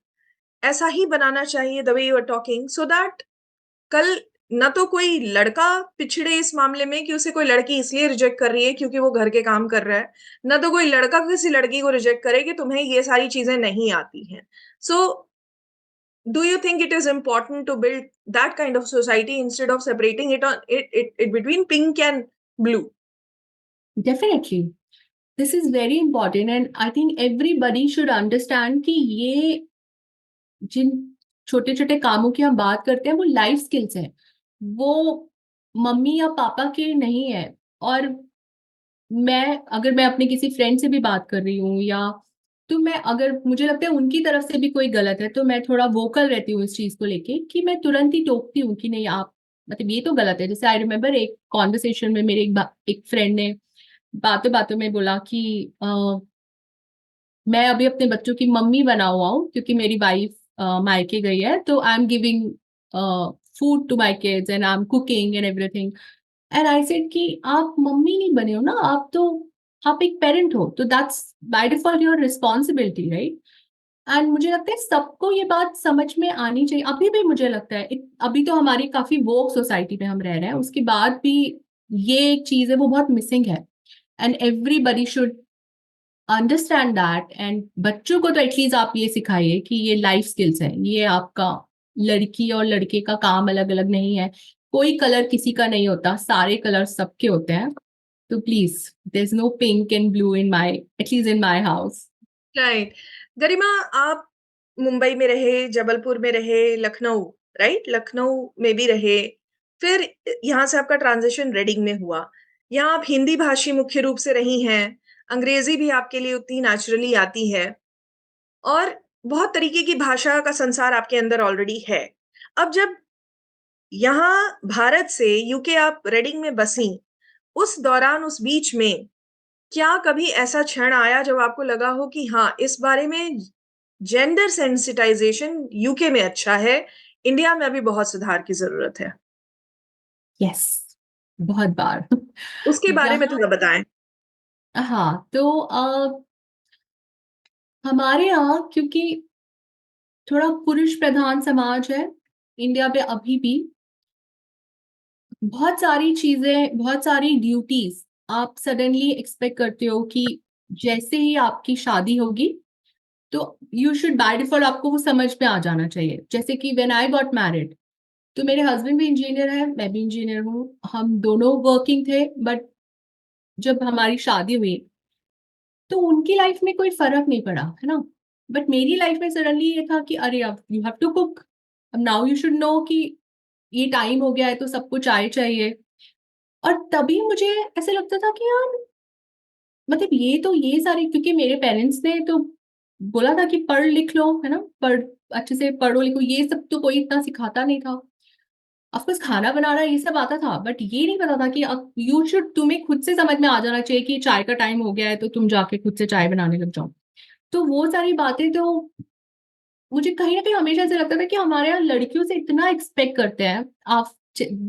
ऐसा ही बनाना चाहिए, the way you are talking, so that कल ना तो कोई लड़का पिछड़े इस मामले में कि उसे कोई लड़की इसलिए रिजेक्ट कर रही है क्योंकि वो घर के काम कर रहा है, ना तो कोई लड़का किसी लड़की को रिजेक्ट करे कि तुम्हें ये सारी चीजें नहीं आती हैं. सो do you think it is important to build that kind of society instead of separating it between pink and blue? Definitely. This is very important and I think everybody should understand कि ये जिन छोटे छोटे कामों की हम बात करते हैं वो लाइफ स्किल्स हैं, वो मम्मी या पापा के नहीं है. और अगर मैं अपने किसी फ्रेंड से भी बात कर रही हूँ या तो मैं अगर मुझे लगता है उनकी तरफ से भी कोई गलत है तो मैं थोड़ा वोकल रहती हूँ इस चीज को लेके कि मैं तुरंत ही टोकती हूँ कि नहीं आप मतलब ये तो गलत है. जैसे आई रिमेम्बर एक कॉन्वर्सेशन में मेरे एक फ्रेंड ने बातों बातों में बोला कि मैं अभी अपने बच्चों की मम्मी बना हुआ हूँ क्योंकि मेरी वाइफ मायके गई है तो I am giving food to my kids and I am cooking and everything. And I said कि आप मम्मी नहीं बने हो ना, आप एक पेरेंट हो तो that's by default your responsibility, right. And मुझे लगता है सबको ये बात समझ में आनी चाहिए. अभी भी मुझे लगता है अभी तो हमारी काफी वोक सोसाइटी में हम रह रहे हैं, उसके बाद भी ये एक चीज है वो बहुत मिसिंग है. And everybody should understand that. And बच्चों को तो एटलीस्ट आप ये सिखाइए कि ये लाइफ स्किल्स है, ये आपका लड़की और लड़के का काम अलग अलग नहीं है, कोई कलर किसी का नहीं होता, सारे कलर सबके होते हैं. तो please there is no pink and blue in my at least in my house. Right. Garima, आप मुंबई में रहे, जबलपुर में रहे, लखनऊ, राइट, लखनऊ में भी रहे, फिर यहाँ से आपका ट्रांजिशन रेडिंग में हुआ. यहाँ आप हिंदी भाषी मुख्य रूप से रही हैं, अंग्रेजी भी आपके लिए उतनी नेचुरली आती है और बहुत तरीके की भाषा का संसार आपके अंदर ऑलरेडी है. अब जब यहाँ भारत से यूके आप रेडिंग में बसी, उस दौरान उस बीच में क्या कभी ऐसा क्षण आया जब आपको लगा हो कि हाँ, इस बारे में जेंडर सेंसिटाइजेशन यूके में अच्छा है, इंडिया में अभी बहुत सुधार की जरूरत है? यस, बहुत बार. उसके बारे में यहाँ थोड़ा बताएं. हाँ तो हमारे यहाँ क्योंकि थोड़ा पुरुष प्रधान समाज है इंडिया पे अभी भी, बहुत सारी चीजें, बहुत सारी ड्यूटीज आप सडनली एक्सपेक्ट करते हो कि जैसे ही आपकी शादी होगी तो यू शुड बाय डिफॉल्ट आपको वो समझ में आ जाना चाहिए. जैसे कि व्हेन आई गॉट मैरिड तो मेरे हस्बैंड भी इंजीनियर है, मैं भी इंजीनियर हूँ, हम दोनों वर्किंग थे. बट जब हमारी शादी हुई तो उनकी लाइफ में कोई फर्क नहीं पड़ा, है ना. बट मेरी लाइफ में सडनली ये था कि अरे अब यू हैव टू कुक, अब नाउ यू शुड नो कि ये टाइम हो गया है तो सबको चाय चाहिए. और तभी मुझे ऐसे लगता था कि यार मतलब ये सारी, क्योंकि मेरे पेरेंट्स ने तो बोला था कि पढ़ लिख लो, है ना, पढ़ अच्छे से पढ़ो लिखो, ये सब तो कोई इतना सिखाता नहीं था. ऑफकोर्स खाना बनाना ये सब आता था बट ये नहीं पता था कि अब यू शुड, तुम्हें खुद से समझ में आ जाना चाहिए कि चाय का टाइम हो गया है तो तुम जाके खुद से चाय बनाने लग जाओ. तो वो सारी बातें तो मुझे कहीं ना कहीं हमेशा ऐसे लगता था कि हमारे यहाँ लड़कियों से इतना एक्सपेक्ट करते हैं. आप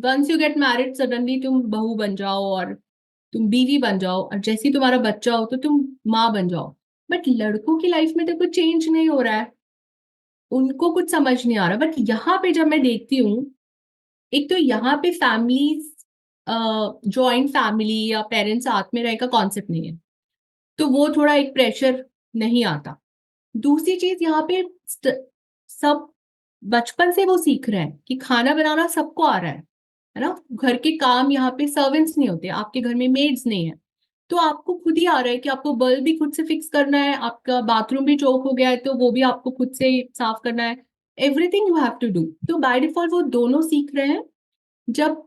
once you get married suddenly तुम बहू बन जाओ और तुम बीवी बन जाओ और जैसे ही तुम्हारा बच्चा हो तो तुम माँ बन जाओ. बट लड़कों की लाइफ में तो कुछ चेंज नहीं हो रहा है, उनको कुछ समझ नहीं आ रहा. बट यहाँ पे जब मैं देखती हूँ, एक तो यहाँ पे फैमिलीज, जॉइंट फैमिली या पेरेंट्स साथ में रहे का कॉन्सेप्ट नहीं है तो वो थोड़ा एक प्रेशर नहीं आता. दूसरी चीज यहाँ पे सब बचपन से वो सीख रहे हैं कि खाना बनाना सबको आ रहा है ना. घर के काम यहाँ पे सर्वेंट्स नहीं होते, आपके घर में मेड्स नहीं है तो आपको खुद ही आ रहा है कि आपको बल्ब भी खुद से फिक्स करना है, आपका बाथरूम भी चौक हो गया है तो वो भी आपको खुद से साफ करना है. Everything you have to do. तो बाय डिफॉल्ट वो दोनों सीख रहे हैं. जब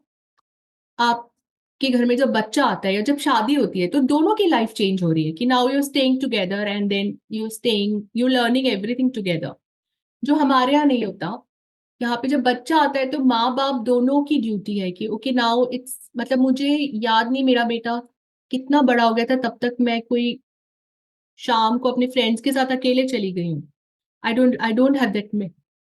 आपके घर में जब बच्चा आता है या जब शादी होती है तो दोनों की लाइफ चेंज हो रही है कि now you staying together and then you learning everything together, जो हमारे यहाँ नहीं होता. यहाँ पे जब बच्चा आता है तो माँ बाप दोनों की ड्यूटी है कि ओके नाउ इट्स, मतलब मुझे याद नहीं मेरा बेटा कितना बड़ा हो गया था तब तक मैं कोई शाम को अपने फ्रेंड्स के साथ अकेले चली गई हूँ. I don't have that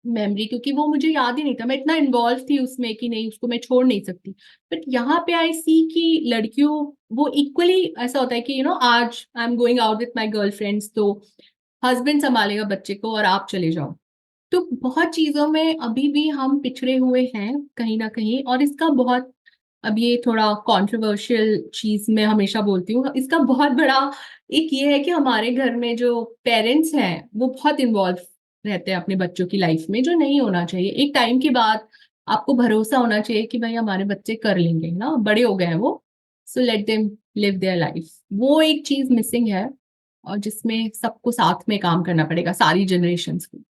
memory क्योंकि वो मुझे याद ही नहीं था, मैं इतना इन्वॉल्व थी उसमें कि नहीं उसको मैं छोड़ नहीं सकती. बट यहाँ पे आई सी कि लड़कियों वो इक्वली ऐसा होता है कि आज I am going out with my girlfriends तो हस्बैंड संभालेगा बच्चे को और आप चले जाओ. तो बहुत चीजों में अभी भी हम पिछड़े हुए हैं कहीं ना कहीं, और इसका बहुत, अब ये थोड़ा कंट्रोवर्शियल चीज मैं हमेशा बोलती हूँ, इसका बहुत बड़ा एक ये है कि हमारे घर में जो पेरेंट्स हैं वो बहुत इन्वॉल्व रहते हैं अपने बच्चों की लाइफ में, जो नहीं होना चाहिए। एक टाइम के बाद आपको भरोसा होना चाहिए कि भाई हमारे बच्चे कर लेंगे ना, बड़े हो गए हैं वो, so let them live their life. वो एक चीज मिसिंग है, और जिसमें सबको साथ में काम करना पड़ेगा, सारी जनरेशन्स को।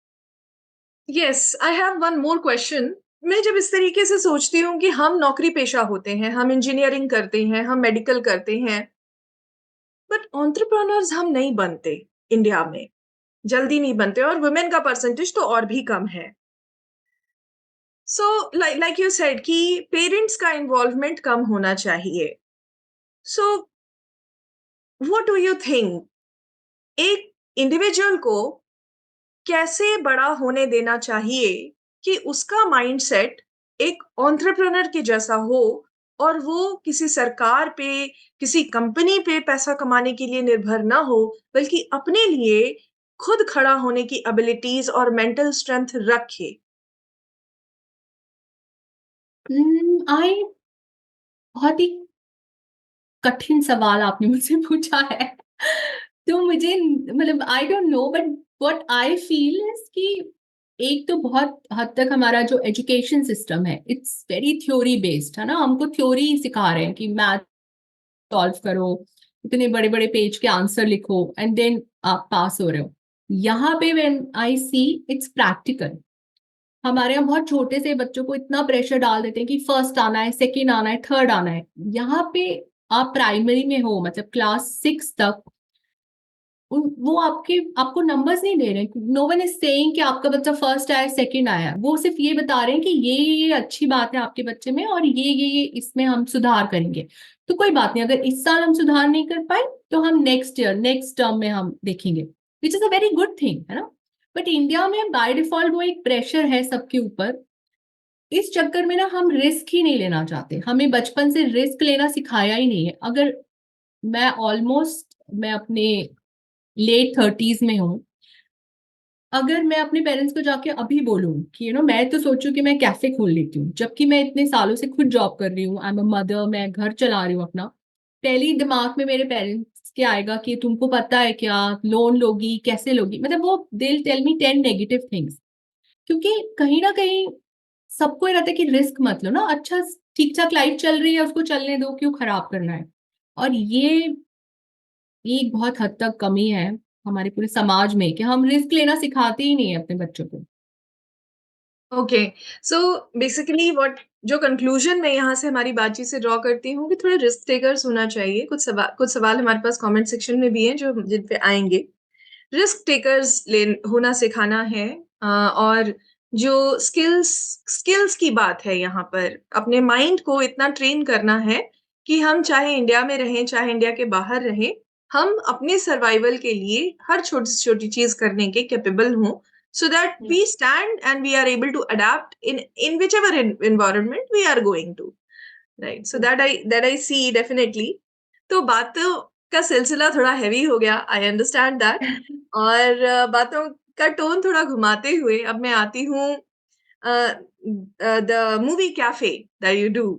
Yes, I have one more question. मैं जब इस तरीके से सोचती हूँ कि हम नौकरी पेशा होते हैं, हम इंजीनियरिंग करते हैं, हम मेडिकल करते हैं, बट एंटरप्रेन्योर्स हम नहीं बनते इंडिया में, जल्दी नहीं बनते, और वुमेन का परसेंटेज तो और भी कम है। सो लाइक यू सेड कि पेरेंट्स का इन्वॉल्वमेंट कम होना चाहिए। So what do you think एक इंडिविजुअल को कैसे बड़ा होने देना चाहिए कि उसका माइंडसेट एक एंटरप्रेन्योर के जैसा हो, और वो किसी सरकार पे, किसी कंपनी पे पैसा कमाने के लिए निर्भर ना हो, बल्कि अपने लिए खुद खड़ा होने की एबिलिटीज और मेंटल स्ट्रेंथ रखे? आई बहुत ही कठिन सवाल आपने मुझसे पूछा है। तो मुझे मतलब I don't know, but what I feel is कि एक तो बहुत हद तक हमारा जो एजुकेशन सिस्टम है इट्स वेरी थ्योरी बेस्ड है ना, हमको थ्योरी सिखा रहे हैं कि मैथ सॉल्व करो, इतने बड़े बड़े पेज के आंसर लिखो एंड देन आप पास हो रहे हो। यहाँ पे when I see it's practical, हमारे यहाँ बहुत छोटे से बच्चों को इतना प्रेशर डाल देते हैं कि फर्स्ट आना है, सेकंड आना है, थर्ड आना है। यहाँ पे आप प्राइमरी में हो, मतलब क्लास 6 तक, वो आपको नंबर्स नहीं दे रहे। नो वन इज सेइंग कि आपका बच्चा फर्स्ट आया, सेकंड आया। वो सिर्फ ये बता रहे हैं कि ये अच्छी बात है आपके बच्चे में, और ये इसमें हम सुधार करेंगे। तो कोई बात नहीं, अगर इस साल हम सुधार नहीं कर पाए तो हम नेक्स्ट ईयर, नेक्स्ट टर्म में हम देखेंगे, which is a very good thing, है ना। बट इंडिया में बाय डिफॉल्ट वो एक प्रेशर है सबके ऊपर। इस चक्कर में ना हम रिस्क ही नहीं लेना चाहते, हमें बचपन से रिस्क लेना सिखाया ही नहीं है। अगर मैं अपने लेट 30s में हूँ, अगर मैं अपने पेरेंट्स को जाके अभी बोलूँ कि मैं तो सोचूं कि मैं कैफे खोल लेती हूँ, जबकि मैं इतने सालों से खुद जॉब कर रही हूँ, आई एम अ मदर, मैं घर चला रही हूँ अपना, पहले ही दिमाग में मेरे पेरेंट्स के आएगा कि तुमको पता है क्या, लोन लोगी, कैसे लोगी, मतलब वो दिल टेल मी 10 नेगेटिव थिंग्स। क्योंकि कहीं ना कहीं सबको ये रहता है कि रिस्क मत लो ना, अच्छा ठीक ठाक लाइफ चल रही है उसको चलने दो, क्यों खराब करना है। और ये एक बहुत हद तक कमी है हमारे पूरे समाज में कि हम रिस्क लेना सिखाते ही नहीं है अपने बच्चों को। ओके, सो बेसिकली व्हाट जो कंक्लूजन मैं यहाँ से हमारी बातचीत से ड्रॉ करती हूँ कि थोड़े रिस्क टेकर्स होना चाहिए। कुछ सवाल हमारे पास कमेंट सेक्शन में भी हैं जो जिन पे आएंगे। रिस्क टेकर्स ले होना सिखाना है, और जो स्किल्स की बात है यहाँ पर, अपने माइंड को इतना ट्रेन करना है कि हम चाहे इंडिया में रहें, चाहे इंडिया के बाहर रहें, हम अपने सर्वाइवल के लिए हर छोटी से छोटी चीज करने के कैपेबल हों, so that we stand and we are able to adapt in whichever environment we are going to, right? So that I see definitely. तो बातों का सिलसिला थोड़ा हैवी हो गया, आई अंडरस्टैंड दैट। और बातों का टोन थोड़ा घुमाते हुए अब मैं आती हूँ the movie cafe that you do.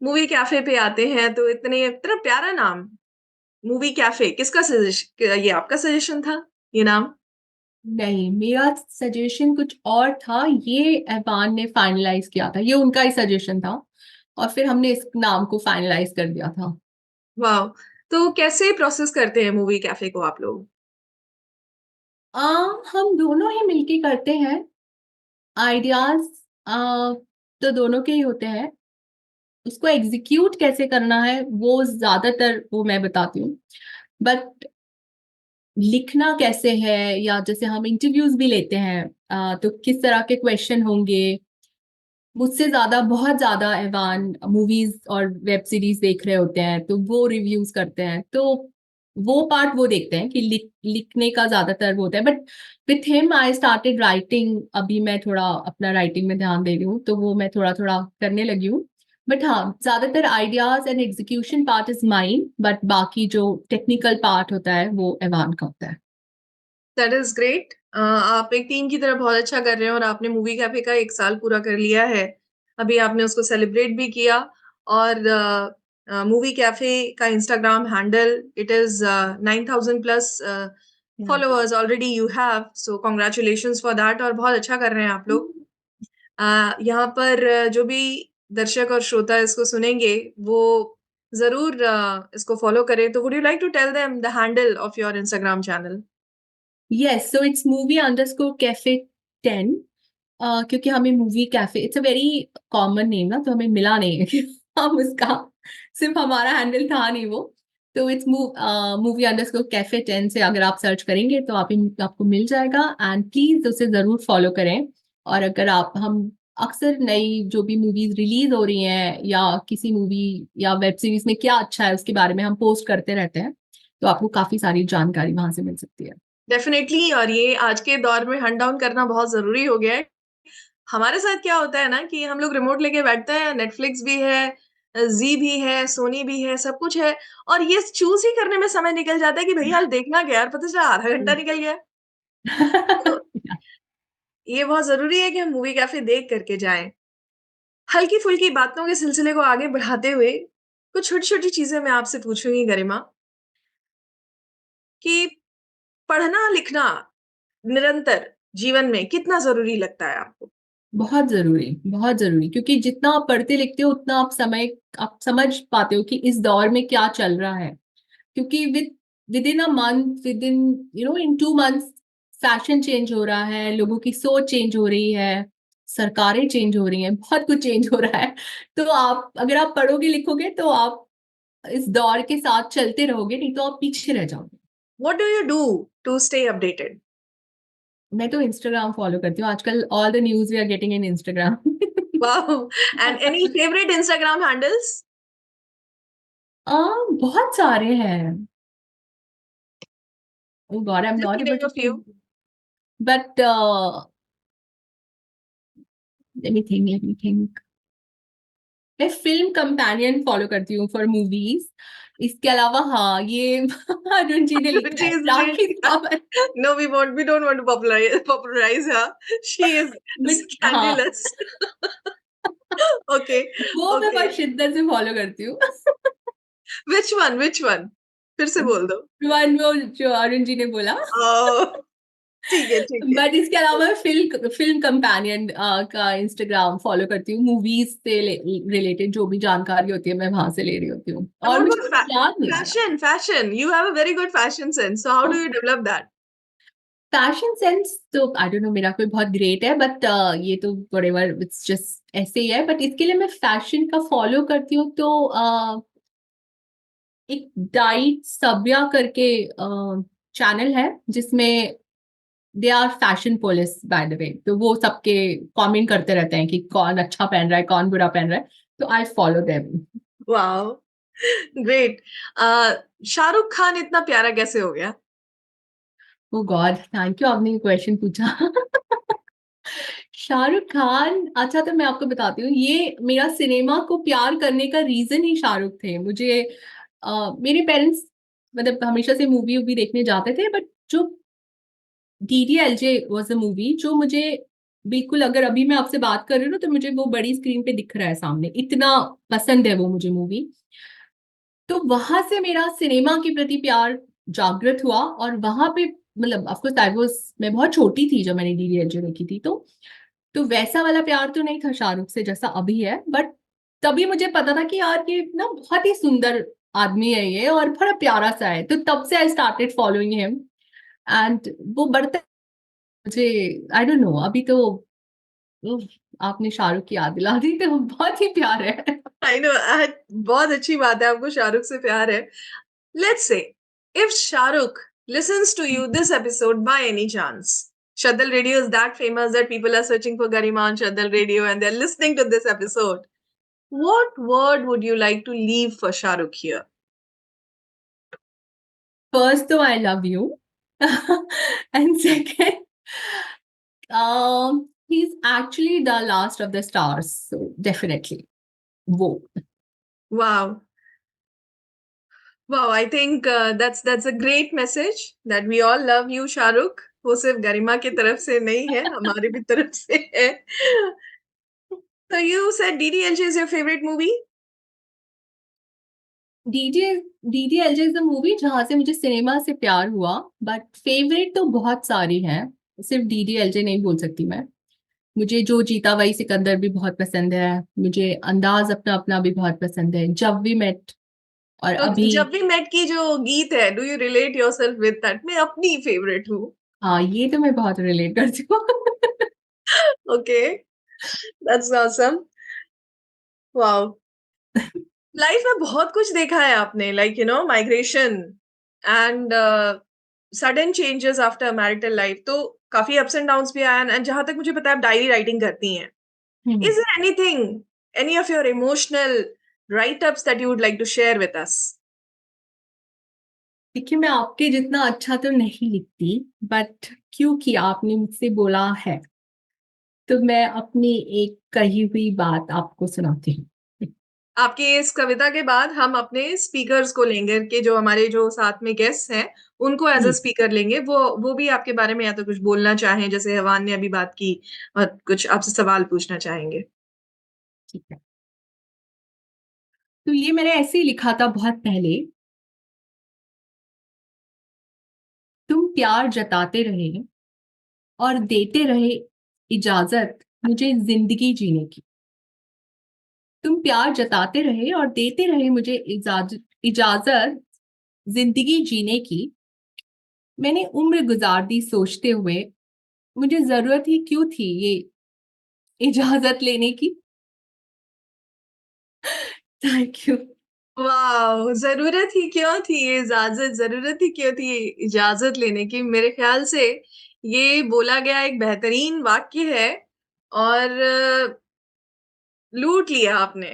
Movie cafe पे आते हैं तो इतना प्यारा नाम, मूवी कैफे, किसका सजेशन? ये आपका सजेशन था ये नाम? नहीं, मेरा सजेशन कुछ और था, ये अहबान ने फाइनलाइज किया था, ये उनका ही सजेशन था, और फिर हमने इस नाम को फाइनलाइज कर दिया था। वाह! तो कैसे प्रोसेस करते हैं मूवी कैफे को आप लोग? हम दोनों ही मिलके करते हैं। आइडियाज तो दोनों के ही होते हैं, उसको एग्जीक्यूट कैसे करना है वो ज्यादातर वो मैं बताती हूँ। बट लिखना कैसे है, या जैसे हम इंटरव्यूज भी लेते हैं, तो किस तरह के क्वेश्चन होंगे, मुझसे ज्यादा, बहुत ज्यादा एवान मूवीज और वेब सीरीज देख रहे होते हैं, तो वो रिव्यूज करते हैं, तो वो पार्ट वो देखते हैं कि लिखने का ज्यादातर वो होता है। But with him I started writing, अभी मैं थोड़ा अपना राइटिंग में ध्यान दे रही हूँ, तो वो मैं थोड़ा थोड़ा करने लगी हूँ। बट हाँ, ज्यादातर ideas and execution part is mine, but बाकी जो टेक्निकल पार्ट होता है वो एवान का होता है। That is great. आप एक टीम की तरह बहुत अच्छा कर रहे हैं और आपने मूवी कैफे का 1 साल पूरा कर लिया है। अभी आपने उसको सेलिब्रेट भी किया और मूवी कैफे का Instagram handle it is 9,000 plus Yeah. Followers already you have, so congratulations for that और बहुत अच्छा कर रहे हैं आप लोग। यहाँ पर जो भी दर्शक और श्रोता इसको सुनेंगे वो जरूर इसको फॉलो करें। तो would you like to tell them the handle of your Instagram channel? Yes, so it's movie_cafe10 क्योंकि हमें movie cafe it's a very common name ना, तो हमें मिला नहीं है कि हम उसका सिर्फ हमारा हैंडल था नहीं वो, तो इट्स movie_cafe10 से अगर आप सर्च करेंगे तो आपको मिल जाएगा। एंड प्लीज उसे जरूर फॉलो करें। और अगर आप हम अक्सर नई जो भी मूवीज रिलीज हो रही हैं या किसी मूवी या वेब सीरीज में क्या अच्छा है उसके बारे में हम पोस्ट करते रहते हैं, तो आपको काफी सारी जानकारी वहां से मिल सकती है। डेफिनेटली, और ये आज के दौर में हंट डाउन करना बहुत जरूरी हो गया है। हमारे साथ क्या होता है ना कि हम लोग रिमोट लेके बैठते हैं, नेटफ्लिक्स भी है, जी भी है, सोनी भी है, सब कुछ है, और ये चूज ही करने में समय निकल जाता है कि भैया आज देखना क्या यार, पता चला आधा घंटा निकल गया। तो ये बहुत जरूरी है कि हम मूवी कैफे देख करके जाएं। हल्की फुल्की बातों के सिलसिले को आगे बढ़ाते हुए कुछ छोटी छोटी चीजें मैं आपसे पूछूंगी गरिमा, कि पढ़ना लिखना निरंतर जीवन में कितना जरूरी लगता है आपको? बहुत जरूरी, बहुत जरूरी, क्योंकि जितना आप पढ़ते लिखते हो उतना आप समझ पाते हो कि इस दौर में क्या चल रहा है। क्योंकि with in a month, with in in 2 months fashion change हो रहा है, लोगों की सोच चेंज हो रही है, सरकारें चेंज हो रही हैं, बहुत कुछ चेंज हो रहा है। तो आप अगर आप पढ़ोगे लिखोगे तो आप इस दौर के साथ चलते रहोगे, नहीं तो आप पीछे रह जाओगे। What do you do to stay updated? मैं तो इंस्टाग्राम फॉलो करती हूँ आजकल, all the news we are getting in Instagram. Wow. And any favorite Instagram handles? बहुत सारे हैं। Oh God, I'm Just not to able name to a think. few. But let me think. मैं film companion follow करती हूँ for movies. इसके अलावा हाँ, ये अरुण जी ने लिखा है, She is rakhi really. Sawant. No, we won't. We don't want to popularize her. She is हाँ, scandalous. Okay. वो मैं Okay. बहुत शिद्दत से फॉलो करती हूँ। Which one? Which one? फिर से बोल दो। वन वो जो अरुण जी ने बोला। Oh, ठीक है, ठीक है। बट इसके अलावा मैं फिल्म कंपेनियन का इंस्टाग्राम फॉलो करती हूँ। मूवीज से रिलेटेड जो भी जानकारी होती है मैं वहां से ले रही होती हूँ, And और what मुझे about कुछ याद नहीं आ रहा। fashion? You have a very good fashion sense. So how do you develop that? Fashion sense तो आई डोंट नो मेरा कोई बहुत ग्रेट है, बट ये तो व्हाटएवर, इट्स जस्ट ऐसे ही है। बट इसके लिए मैं फैशन का फॉलो करती हूँ तो एक डाइट सब्या करके चैनल है जिसमें they are fashion police by the way, तो वो सबके कमेंट करते रहते हैं कि कौन अच्छा पहन रहा है, कौन बुरा पहन रहा है, तो I follow them. Wow. Great. Shahrukh Khan इतना प्यारा कैसे हो गया? ओ गॉड, थैंक यू, आपने ये क्वेश्चन पूछा। शाहरुख खान, अच्छा तो मैं आपको बताती हूँ, ये मेरा सिनेमा को प्यार करने का रीजन ही शाहरुख थे। मुझे मेरे पेरेंट्स मतलब हमेशा से मूवी वूवी देखने जाते थे, बट जो DDLJ वॉज अ मूवी जो मुझे बिल्कुल, अगर अभी मैं आपसे बात कर रही हूँ ना तो मुझे वो बड़ी स्क्रीन पे दिख रहा है सामने, इतना पसंद है वो मुझे मूवी। तो वहां से मेरा सिनेमा के प्रति प्यार जागृत हुआ, और वहां पे मतलब ऑफकोर्स आई वाज, मैं बहुत छोटी थी जब मैंने DDLJ देखी थी, तो वैसा वाला प्यार तो नहीं था शाहरुख से जैसा अभी है। बट तभी मुझे पता था कि यार ये ना बहुत ही सुंदर आदमी है ये, और बड़ा प्यारा सा है, तो तब से I started following him. And वो बढ़ता मुझे, आई डोंट नो, अभी तो उफ, आपने शाहरुख की याद दिला दी, तो बहुत ही प्यार है। I know. बहुत अच्छी बात है, आपको शाहरुख से प्यार है। Let's say if Shahrukh listens to you this episode by any chance, Shaddal Radio is that famous that people are searching for Garima on Shaddal Radio and they're listening to this episode. What word would you like to leave for Shahrukh here? First तो I love you, and second he is actually the last of the stars, so definitely वो। Wow. Wow, I think that's a great message that we all love you, Shahrukh. वो सिर्फ गरिमा की तरफ से नहीं है, हमारी भी तरफ से है. So you said DDLJ is your favorite movie? DJ DDLJ is the movie जहां से मुझे सिनेमा से प्यार हुआ, बट फेवरेट तो बहुत सारी हैं, सिर्फ डीडीएलजे नहीं बोल सकती मैं। मुझे जो जीता वही सिकंदर भी बहुत पसंद है, मुझे अंदाज अपना अपना भी बहुत पसंद है, जब वी मेट, और तो अभी। जब भी मेट की जो गीत है, do you relate yourself with that? मैं अपनी फेवरेट हूँ. हाँ, ये तो मैं बहुत रिलेट करती हूँ। Okay, that's awesome. Wow. Life में बहुत कुछ देखा है आपने, like migration and sudden changes after marital life. तो काफी अप्स एंड डाउन्स भी आए, एंड जहां तक मुझे पता है आप डायरी राइटिंग करती हैं. Hmm. Is there anything, any of your emotional write ups that you would like to share with us? देखिए, मैं आपके जितना अच्छा तो नहीं लिखती, बट क्योंकि आपने मुझसे बोला है तो मैं अपनी एक कही हुई बात आपको सुनाती हूँ। आपकी इस कविता के बाद हम अपने स्पीकर्स को लेंगे, कि जो हमारे जो साथ में गेस्ट हैं, उनको एज़ अ जी, स्पीकर लेंगे. वो भी आपके बारे में या तो कुछ बोलना चाहें, जैसे हवान ने अभी बात की, और कुछ आपसे सवाल पूछना चाहेंगे. ठीक है। तो ये मैंने ऐसे ही लिखा था बहुत पहले। तुम प्यार जताते रहे और देते रहे इजाजत मुझे जिंदगी जीने की। तुम प्यार जताते रहे और देते रहे मुझे इजाजत जिंदगी जीने की। मैंने उम्र गुजार दी सोचते हुए, मुझे जरूरत ही क्यों थी ये इजाजत लेने की। Thank you. वाओ! ज़रूरत ही क्यों थी ये इजाज़त, ज़रूरत ही क्यों थी इजाज़त लेने की? मेरे ख़्याल से ये बोला गया एक बेहतरीन वाक्य है, और लूट लिया आपने।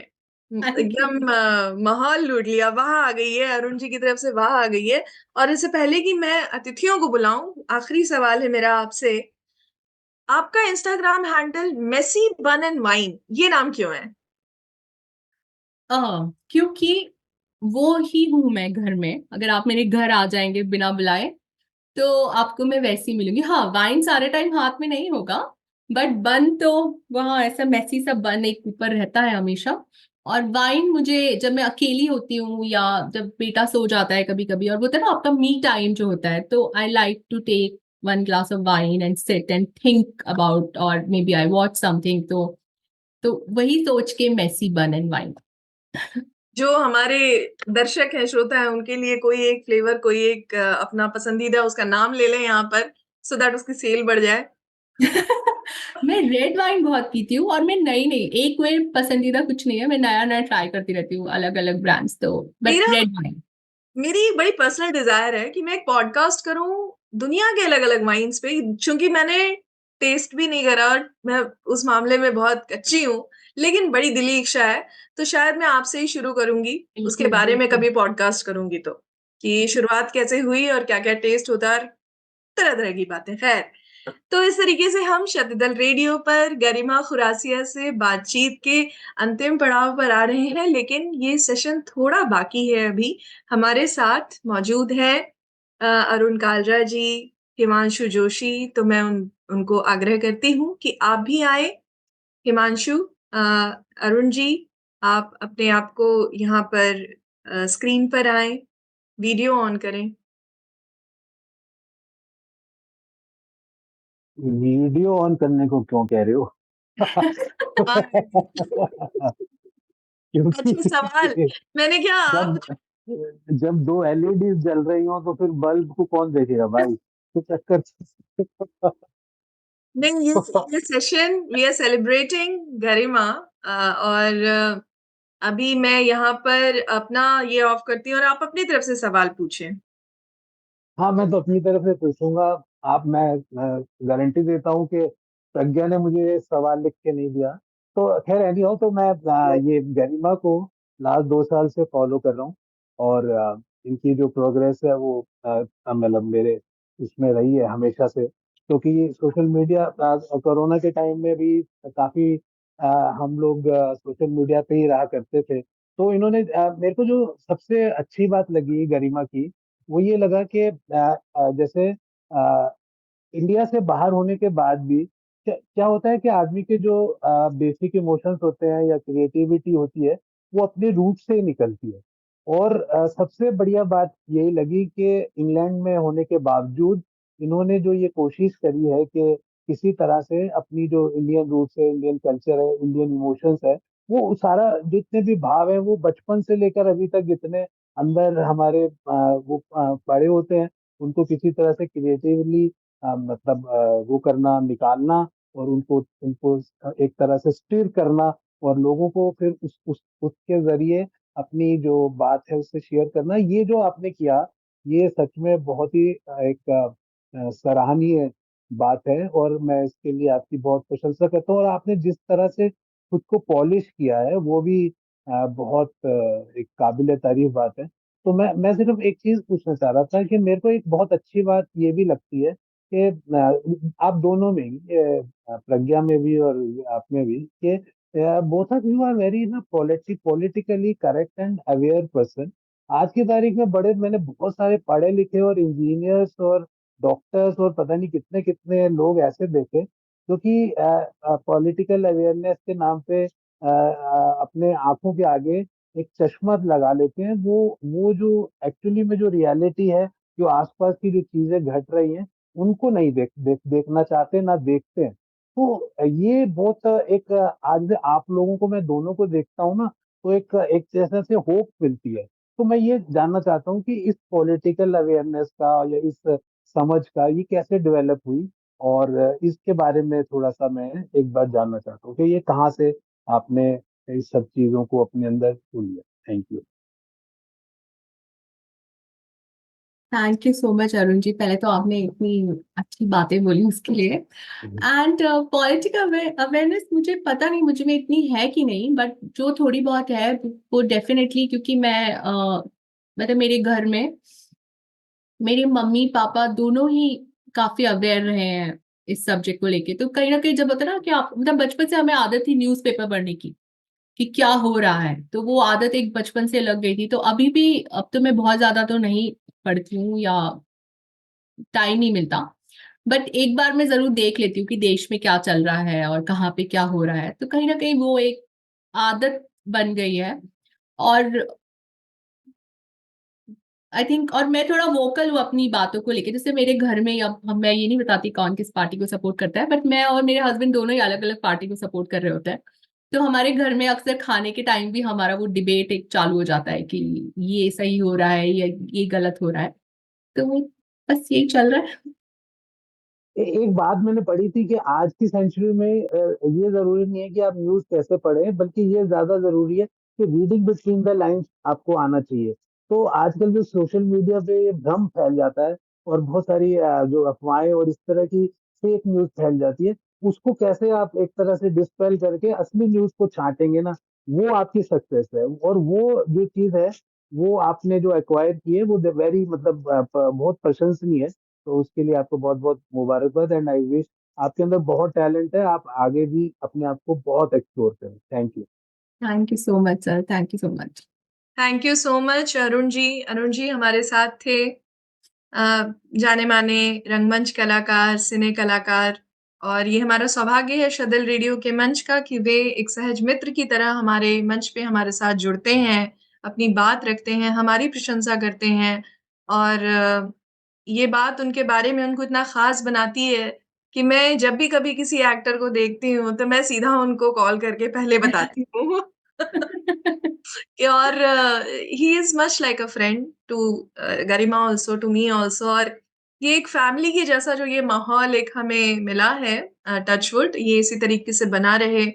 Thank you. एकदम माहौल लूट लिया। वाह आ गई है, अरुण जी की तरफ से वाह आ गई है। और इससे पहले कि मैं अतिथियों को बुलाऊँ, आखिरी सवाल है मेरा आपसे। आपका इंस्टाग्राम हैंडल मेसी बन एंड वाइन, ये नाम क्यों है? क्योंकि वो ही हूं मैं घर में। अगर आप मेरे घर आ जाएंगे बिना बुलाए तो आपको मैं वैसी मिलूंगी। हाँ, वाइन सारे टाइम हाथ में नहीं होगा, बट बन तो वहाँ ऐसा मैसी सा बन एक ऊपर रहता है हमेशा। और वाइन मुझे जब मैं अकेली होती हूँ या जब बेटा सो जाता है कभी कभी, और वो होता है ना आपका मी टाइम जो होता है, तो I like to take one glass of wine and sit and think about, और maybe I watch something. तो वही सोच के मैसी बन एंड वाइन। जो हमारे दर्शक हैं, श्रोता हैं, उनके लिए कोई एक फ्लेवर, कोई एक अपना पसंदीदा उसका नाम ले लें यहाँ पर, सो दैट उसकी सेल बढ़ जाए। मैं रेड वाइन बहुत पीती हूँ, और मैं नई नई, एक मेरे पसंदीदा कुछ नहीं है, मैं नया नया ट्राई करती रहती हूँ अलग अलग ब्रांड्स, तो बट मेरा रेड वाइन। मेरी बड़ी पर्सनल डिजायर है कि मैं एक पॉडकास्ट करूं दुनिया के अलग-अलग वाइन्स पे, चूंकि मैंने टेस्ट भी नहीं करा और मैं उस मामले में बहुत कच्ची हूँ, लेकिन बड़ी दिली इच्छा है। तो शायद मैं आपसे ही शुरू करूंगी, उसके बिल्कुल बारे में बिल्कुल। कभी पॉडकास्ट करूंगी तो, कि शुरुआत कैसे हुई और क्या-क्या टेस्ट होता है, तरह-तरह की बातें। खैर, तो इस तरीके से हम शतदल रेडियो पर गरिमा खुरासिया से बातचीत के अंतिम पड़ाव पर आ रहे हैं, लेकिन ये सेशन थोड़ा बाकी है अभी। हमारे साथ मौजूद हैं अरुण कालरा जी, हिमांशु जोशी, तो मैं उनको आग्रह करती हूँ कि आप भी आए। हिमांशु, अ, अरुण जी, आप अपने आप को यहाँ पर स्क्रीन पर आएँ, वीडियो ऑन करें। वीडियो ऑन करने को क्यों कह रहे हो? हाँ, क्योंकि अच्छा सवाल। मैंने क्या आप जब जब दो एलईडी जल रही हो तो फिर बल्ब को कौन देखेगा भाई? तो चक्कर। नहीं, ये सेशन वी आर सेलिब्रेटिंग गरिमा, और अभी मैं यहाँ पर अपना ये ऑफ करती हूँ और आप अपनी तरफ से सवाल पूछें। हाँ, मैं तो अपनी तरफ से पूछूंगा। आप मैं गारंटी देता हूँ कि प्रज्ञा ने मुझे सवाल लिख के नहीं दिया। तो खैर एनी हो, तो मैं ये गरिमा को लास्ट 2 साल से फॉलो कर रहा हूँ। और इनकी जो प्रोग्रेस है वो मतलब मेरे इसमें रही है हमेशा से, क्योंकि सोशल मीडिया कोरोना के टाइम में भी काफी हम लोग सोशल मीडिया पे ही रहा करते थे। तो इन्होंने मेरे को जो सबसे अच्छी बात लगी गरिमा की, वो ये लगा कि जैसे इंडिया से बाहर होने के बाद भी क्या होता है कि आदमी के जो बेसिक इमोशंस होते हैं या क्रिएटिविटी होती है, वो अपने रूट से ही निकलती है। और सबसे बढ़िया बात यही लगी कि इंग्लैंड में होने के बावजूद इन्होंने जो ये कोशिश करी है कि किसी तरह से अपनी जो इंडियन रूट्स है, इंडियन कल्चर है, इंडियन इमोशंस है, वो सारा जितने भी भाव है वो बचपन से लेकर अभी तक जितने अंदर हमारे वो पड़े होते हैं, उनको किसी तरह से क्रिएटिवली मतलब वो करना, निकालना और उनको उनको एक तरह से स्टिर करना और लोगों को फिर उस उसके जरिए अपनी जो बात है उससे शेयर करना, ये जो आपने किया, ये सच में बहुत ही एक सराहनीय बात है और मैं इसके लिए आपकी बहुत प्रशंसा करता हूँ। और आपने जिस तरह से खुद को पॉलिश किया है वो भी बहुत एक काबिले तारीफ बात है। तो मैं सिर्फ एक चीज पूछना चाह रहा था कि मेरे को एक बहुत अच्छी बात ये भी लगती है कि आप दोनों में ही प्रज्ञा में भी और आप में भी कि both of you are very ना politically correct and aware person. आज की तारीख में बड़े मैंने बहुत सारे पढ़े लिखे और इंजीनियर्स और डॉक्टर्स और पता नहीं कितने कितने लोग ऐसे देखे जो कि पॉलिटिकल अवेयरनेस के नाम पे अपने आंखों के आगे एक चश्मा लगा लेते हैं। वो जो एक्चुअली में जो रियलिटी है, जो आसपास की जो चीजें घट रही हैं, उनको नहीं देखना चाहते, ना देखते हैं। तो ये बहुत एक आज आप लोगों को मैं दोनों को देखता हूँ ना, तो एक एक जैसा से होप मिलती है। तो मैं ये जानना चाहता हूँ कि इस पॉलिटिकल अवेयरनेस का या इस समझ का ये कैसे डेवलप हुई, और इसके बारे में थोड़ा सा मैं एक बार जानना चाहता हूँ कि ये कहाँ से आपने इस सब चीजों को अपने अंदर भूल लिया। Thank you. Thank you so much Arun ji, पहले तो आपने इतनी अच्छी बातें बोली उसके लिए। एंड पॉलिटिकल अवेयरनेस मुझे पता नहीं मुझे में इतनी है कि नहीं, बट जो थोड़ी बहुत है वो डेफिनेटली, क्योंकि मैं मतलब मेरे घर में मेरे मम्मी पापा दोनों ही काफी अवेयर रहे हैं इस सब्जेक्ट को लेके। तो कहीं ना कहीं जब होता है ना कि आप मतलब बचपन से हमें आदत थी न्यूज़पेपर पढ़ने की कि क्या हो रहा है, तो वो आदत एक बचपन से लग गई थी। तो अभी भी, अब तो मैं बहुत ज्यादा तो नहीं पढ़ती हूँ या टाइम नहीं मिलता, बट एक बार मैं जरूर देख लेती हूँ कि देश में क्या चल रहा है और कहाँ पे क्या हो रहा है। तो कहीं ना कहीं वो एक आदत बन गई है। और आई थिंक, और मैं थोड़ा वोकल हूँ अपनी बातों को लेके। जैसे मेरे घर में, अब मैं ये नहीं बताती कौन किस पार्टी को सपोर्ट करता है, बट मैं और मेरे हस्बैंड दोनों ही अलग अलग पार्टी को सपोर्ट कर रहे होते हैं। तो हमारे घर में अक्सर खाने के टाइम भी हमारा वो डिबेट एक चालू हो जाता है कि ये सही हो रहा है या ये गलत हो रहा है। तो बस यही चल रहा है। एक बात मैंने पढ़ी थी कि आज की सेंचुरी में ये जरूरी नहीं है कि आप न्यूज कैसे पढ़ें, बल्कि ये ज्यादा जरूरी है कि रीडिंग बिटवीन द लाइंस आपको आना चाहिए। तो आजकल जो सोशल मीडिया पे ये भ्रम फैल जाता है और बहुत सारी जो अफवाहें और इस तरह की फेक न्यूज फैल जाती है, उसको कैसे आप एक तरह से डिस्पेल करके असली न्यूज को छांटेंगे ना, वो आपकी सक्सेस है। और वो जो चीज है वो आपने जो एक्वायर की है वो वेरी मतलब बहुत प्रशंसनीय है। तो उसके लिए आपको बहुत बहुत मुबारकबाद एंड आई विश, आपके अंदर बहुत टैलेंट है, आप आगे भी अपने आप को बहुत एक्सप्लोर करें। Thank you. Thank you so much sir, thank you so much. Thank you so much Arun ji. Arun ji हमारे साथ थे जाने माने रंगमंच कलाकार, सिने कलाकार, और ये हमारा सौभाग्य है शदल रेडियो के मंच का कि वे एक सहज मित्र की तरह हमारे मंच पे हमारे साथ जुड़ते हैं, अपनी बात रखते हैं, हमारी प्रशंसा करते हैं। और ये बात उनके बारे में उनको इतना खास बनाती है कि मैं जब भी कभी किसी एक्टर को देखती हूँ तो मैं सीधा उनको कॉल करके पहले बताती हूँ। और he is much like a friend to Garima also, to me also. और ये एक फैमिली के जैसा जो ये माहौल एक हमें मिला है, टचवुड ये इसी तरीके से बना रहे,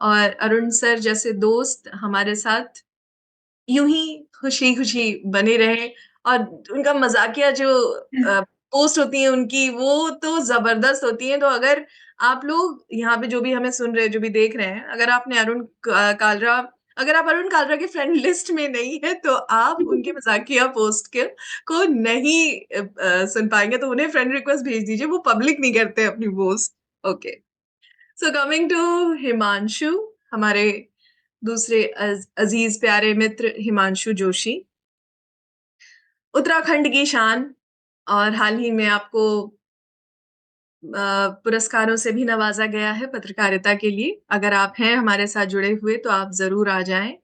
और अरुण सर जैसे दोस्त हमारे साथ यूं ही खुशी खुशी बने रहे। और उनका मजाकिया जो पोस्ट होती है उनकी, वो तो जबरदस्त होती है। तो अगर आप लोग यहाँ पे जो भी हमें सुन रहे हैं, जो भी देख रहे हैं, अगर आपने कालरा अगर आप अरुण कालरा के फ्रेंड लिस्ट में नहीं है तो आप उनके मजाकिया पोस्ट के को नहीं सुन पाएंगे। तो उन्हें फ्रेंड रिक्वेस्ट भेज दीजिए, वो पब्लिक नहीं करते अपनी post. Okay, so coming to Himanshu, हमारे दूसरे अजीज प्यारे मित्र हिमांशु जोशी, उत्तराखंड की शान, और हाल ही में आपको पुरस्कारों से भी नवाजा गया है पत्रकारिता के लिए। अगर आप हैं हमारे साथ जुड़े हुए तो आप जरूर आ जाएं।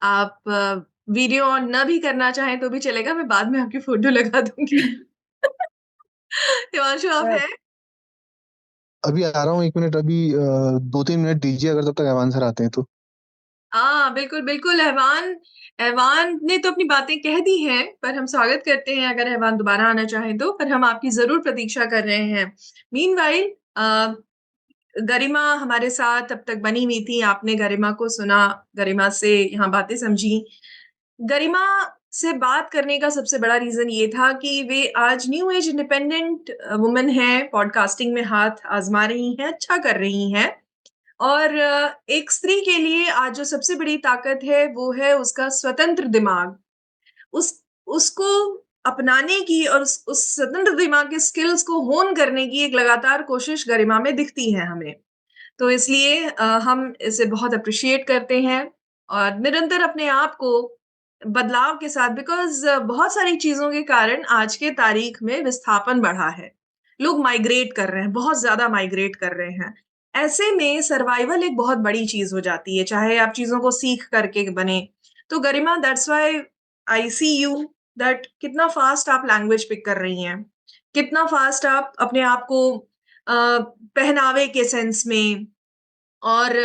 आप वीडियो ऑन न भी करना चाहें तो भी चलेगा, मैं बाद में आपकी फोटो लगा दूंगी। हिमांशु आप मैं हैं? अभी आ रहा हूँ, 1 मिनट। अभी 2-3 मिनट दीजिए, अगर तब तक ऐवान सर आते हैं तो। हाँ बिल्कुल बिल्कुल। ऐवान ऐवान ने तो अपनी बातें कह दी हैं, पर हम स्वागत करते हैं अगर ऐवान दोबारा आना चाहें तो, पर हम आपकी जरूर प्रतीक्षा कर रहे हैं। मीनवाइल गरिमा हमारे साथ अब तक बनी हुई थी, आपने गरिमा को सुना, गरिमा से यहाँ बातें समझी। गरिमा से बात करने का सबसे बड़ा रीजन ये था कि वे आज न्यू एज इंडिपेंडेंट वुमेन है, पॉडकास्टिंग में हाथ आजमा रही हैं, अच्छा कर रही हैं। और एक स्त्री के लिए आज जो सबसे बड़ी ताकत है वो है उसका स्वतंत्र दिमाग। उस उसको अपनाने की और उस स्वतंत्र दिमाग के स्किल्स को होन करने की एक लगातार कोशिश गरिमा में दिखती है हमें। तो इसलिए हम इसे बहुत अप्रिशिएट करते हैं और निरंतर अपने आप को बदलाव के साथ, बिकॉज बहुत सारी चीजों के कारण आज के तारीख में विस्थापन बढ़ा है, लोग माइग्रेट कर रहे हैं, बहुत ज्यादा माइग्रेट कर रहे हैं। ऐसे में सर्वाइवल एक बहुत बड़ी चीज हो जाती है, चाहे आप चीजों को सीख करके बने। तो Garima, that's why I see you that कितना फास्ट आप लैंग्वेज पिक कर रही हैं, कितना फास्ट आप अपने आप को पहनावे के सेंस में और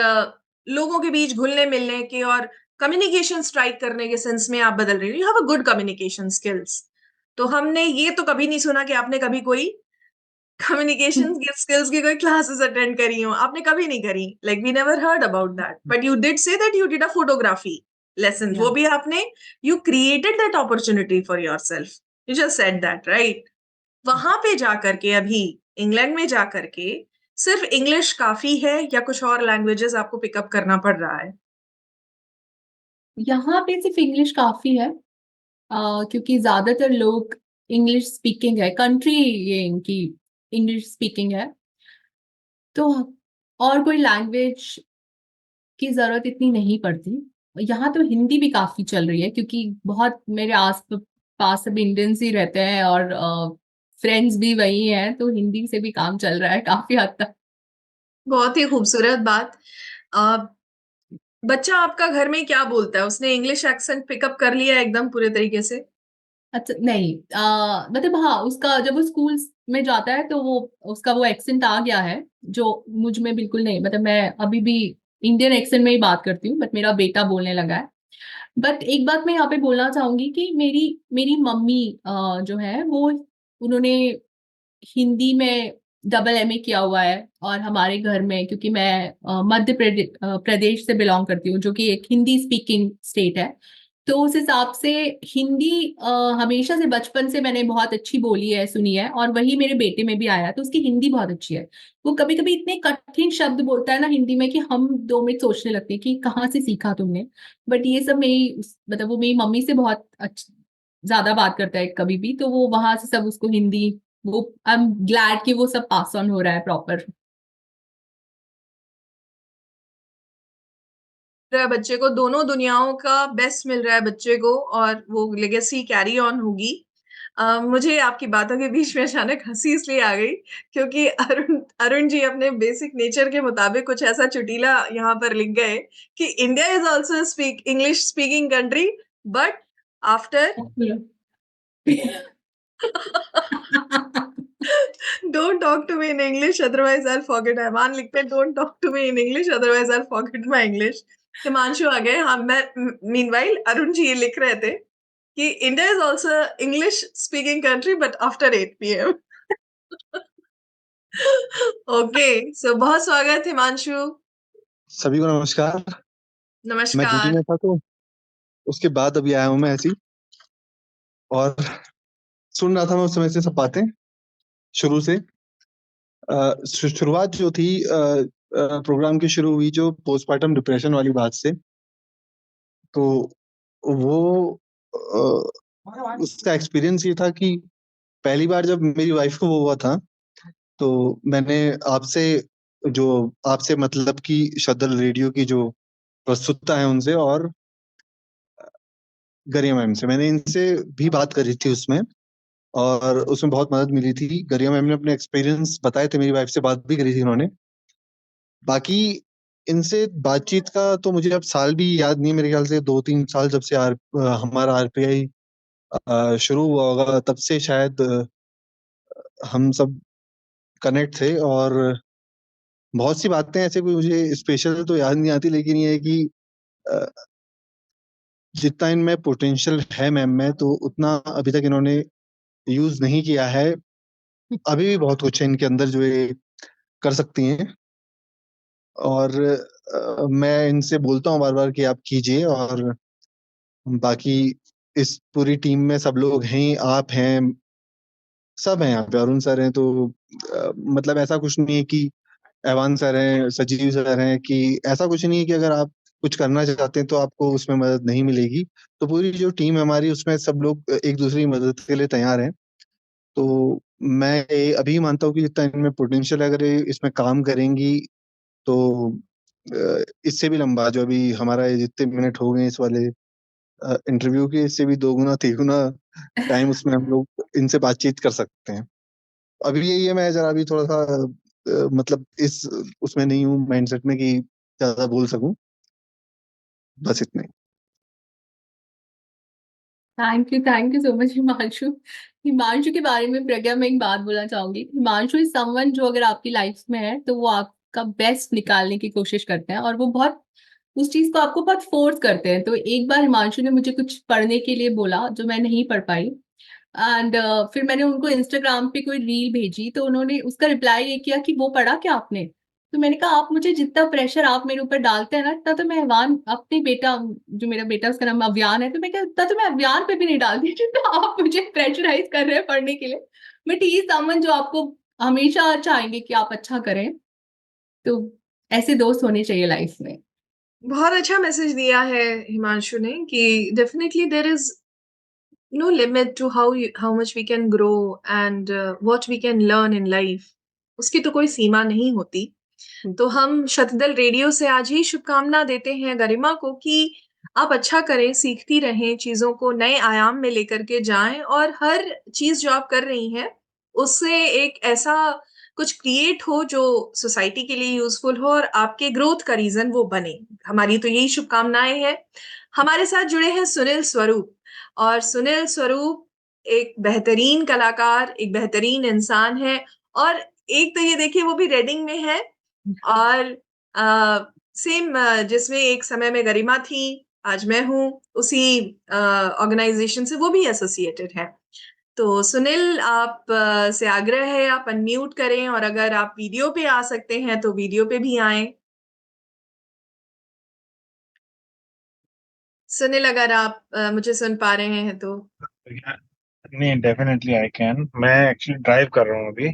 लोगों के बीच घुलने मिलने के और कम्युनिकेशन स्ट्राइक करने के सेंस में आप बदल रही हो। You have a good communication skills. तो हमने ये तो कभी नहीं सुना कि आपने कभी कोई कम्युनिकेशन स्किल्स की कोई क्लासेस अटेंड करी हो, आपने कभी नहीं करी। Like we never heard about that, but you did say that you did a photography lesson, वो या भी आपने, you created that opportunity for yourself, you just said that right. वहां पे जाकर के, अभी इंग्लैंड में जाकर के, सिर्फ इंग्लिश काफी है या कुछ और लैंग्वेजेस आपको पिकअप करना पड़ रहा है? यहाँ पे सिर्फ इंग्लिश काफी है, क्योंकि ज्यादातर लोग इंग्लिश स्पीकिंग है, कंट्री ये इनकी इंग्लिश स्पीकिंग है, तो और कोई लैंग्वेज की जरूरत इतनी नहीं पड़ती। यहाँ तो हिंदी भी काफी चल रही है, क्योंकि बहुत मेरे आस पास सब इंडियंस ही रहते हैं और फ्रेंड्स भी वही हैं, तो हिंदी से भी काम चल रहा है काफी हद तक। बहुत ही खूबसूरत बात। अ, बच्चा आपका घर में क्या बोलता है? उसने इंग्लिश एक्सेंट पिकअप कर लिया है एकदम पूरे तरीके से? अच्छा नहीं, मतलब हाँ, उसका जब वो स्कूल में जाता है तो वो उसका वो एक्सेंट आ गया है, जो मुझ में बिल्कुल नहीं। मतलब मैं अभी भी इंडियन एक्सेंट में ही बात करती हूँ, बट मेरा बेटा बोलने लगा है। बट एक बात मैं यहाँ पे बोलना चाहूंगी कि मेरी मेरी मम्मी जो है वो, उन्होंने हिंदी में डबल एमए किया हुआ है, और हमारे घर में, क्योंकि मैं प्रदेश से बिलोंग करती हूँ, जो कि एक हिंदी स्पीकिंग स्टेट है, तो उस हिसाब से हिंदी हमेशा से बचपन से मैंने बहुत अच्छी बोली है, सुनी है, और वही मेरे बेटे में भी आया, तो उसकी हिंदी बहुत अच्छी है। वो कभी कभी इतने कठिन शब्द बोलता है ना हिंदी में कि हम 2 मिनट सोचने लगते हैं कि कहाँ से सीखा तुमने। बट ये सब मतलब वो मेरी मम्मी से बहुत ज्यादा बात करता है कभी भी, तो वो वहां से सब उसको हिंदी, वो आई एम ग्लैड कि वो सब पास ऑन हो रहा है प्रॉपर। रहा है बच्चे को, दोनों दुनियाओं का बेस्ट मिल रहा है बच्चे को, और वो लेगेसी कैरी ऑन होगी। मुझे आपकी बातों के बीच में अचानक हंसी इसलिए आ गई क्योंकि अरुण अरुण जी अपने बेसिक नेचर के मुताबिक कुछ ऐसा चुटीला यहाँ पर लिख गए कि India is also speak English speaking country, but after don't talk to me in English otherwise I forget. Rahman लिखते हैं don't talk to me in English otherwise I forget my English. Himanshu आ गए। हाँ, मैं मीनवाइल अरुण जी ये लिख रहे थे कि India is also English speaking country but after 8 PM। Okay, so बहुत स्वागत हिमांशु। सभी को नमस्कार। मैं ड्यूटी नमस्कार। में था, तो उसके बाद अभी आया हूँ मैं ऐसी, और सुन रहा था मैं उस समय से सब बातें शुरू से। शुरुआत जो थी प्रोग्राम की शुरू हुई जो पोस्टमार्टम डिप्रेशन वाली बात से, तो वो उसका एक्सपीरियंस ये था कि पहली बार जब मेरी वाइफ को वो हुआ था, तो मैंने आपसे मतलब कि शदल रेडियो की जो प्रस्तुतता है उनसे और गरिमा मैम से। मैंने इनसे भी बात करी थी उसमें, और उसमें बहुत मदद मिली थी। गरिमा मैम ने अपने एक्सपीरियंस बताए थे, मेरी वाइफ से बात भी करी थी उन्होंने। बाकी इनसे बातचीत का तो मुझे अब साल भी याद नहीं है, मेरे ख्याल से 2-3 साल जब से हमारा आरपीआई शुरू हुआ होगा, तब से शायद हम सब कनेक्ट थे। और बहुत सी बातें ऐसे कोई मुझे स्पेशल तो याद नहीं आती, लेकिन ये है कि अ, जितना इनमें पोटेंशियल है मैम में, तो उतना अभी तक इन्होंने यूज नहीं किया है। अभी भी बहुत कुछ है इनके अंदर जो ये कर सकती हैं। और मैं इनसे बोलता हूँ बार बार कि आप कीजिए। और बाकी इस पूरी टीम में सब लोग हैं, आप हैं, सब हैं यहाँ पे। अरुण सर हैं, तो मतलब ऐसा कुछ नहीं है कि एवान सर हैं, सजीव सर हैं, कि ऐसा कुछ नहीं है कि अगर आप कुछ करना चाहते हैं तो आपको उसमें मदद नहीं मिलेगी। तो पूरी जो टीम है हमारी, उसमें सब लोग एक दूसरे की मदद के लिए तैयार हैं। तो मैं अभी मानता हूँ कि जितना इनमें पोटेंशियल है, अगर ये इसमें काम करेंगी तो इससे भी लंबा, जो अभी हमारा ये जितने मिनट हो गए इस वाले इंटरव्यू के, इससे भी 2 गुना 3 गुना टाइम उसमें हम लोग इनसे बातचीत कर सकते हैं। अभी यही है, मैं जरा अभी थोड़ा सा मतलब इस उसमें नहीं हूँ माइंडसेट में कि ज्यादा बोल सकूं। बस इतना ही। Thank you so much Himanshu. Himanshu के बारे में प्रज्ञा मैं एक बात बोलना चाहूंगी। हिमांशु इज समवन जो अगर आपकी लाइफ में है तो वो आपका बेस्ट निकालने की कोशिश करते हैं, और वो बहुत उस चीज को आपको बहुत फोर्स करते हैं। तो एक बार हिमांशु ने मुझे कुछ पढ़ने के लिए बोला जो मैं नहीं पढ़ पाई, एंड फिर मैंने उनको इंस्टाग्राम पे कोई रील भेजी, तो उन्होंने उसका रिप्लाई ये किया कि वो पढ़ा क्या आपने। तो मैंने कहा आप मुझे जितना प्रेशर आप मेरे ऊपर डालते हैं ना, इतना तो मैं अहवान अपने बेटा, जो मेरा बेटा उसका नाम अव्यान है, तो मैं क्या इतना तो मैं अव्यान पे भी नहीं डालती जितना आप मुझे प्रेशराइज कर रहे हैं पढ़ने के लिए। बट ही समवन जो आपको हमेशा चाहेंगे कि आप अच्छा करें। तो ऐसे दोस्त होने चाहिए लाइफ में। बहुत अच्छा मैसेज दिया है हिमांशु ने कि definitely there is no limit to how much we can grow and what we can learn in life. उसकी तो कोई सीमा नहीं होती। तो हम शतदल रेडियो से आज ही शुभकामना देते हैं गरिमा को कि आप अच्छा करें, सीखती रहें, चीजों को नए आयाम में लेकर के जाएं और हर चीज जो आप कर रही हैं उससे एक ऐसा कुछ क्रिएट हो जो सोसाइटी के लिए यूजफुल हो और आपके ग्रोथ का रीजन वो बने। हमारी तो यही शुभकामनाएं हैं। हमारे साथ जुड़े हैं सुनील स्वरूप, और सुनील स्वरूप एक बेहतरीन कलाकार, एक बेहतरीन इंसान है। और एक तो ये देखिए वो भी रेडिंग में है, और सेम जिसमें एक समय में गरिमा थी, आज मैं हूँ उसी ऑर्गेनाइजेशन से, वो भी एसोसिएटेड है। तो सुनील आप से आग्रह है आप अनम्यूट करें, और अगर आप वीडियो पे आ सकते हैं तो वीडियो पे भी आएं। सुनील अगर आप मुझे सुन पा रहे हैं तो। नहीं, डेफिनेटली आई कैन। मैं एक्चुअली ड्राइव कर रहा हूँ अभी।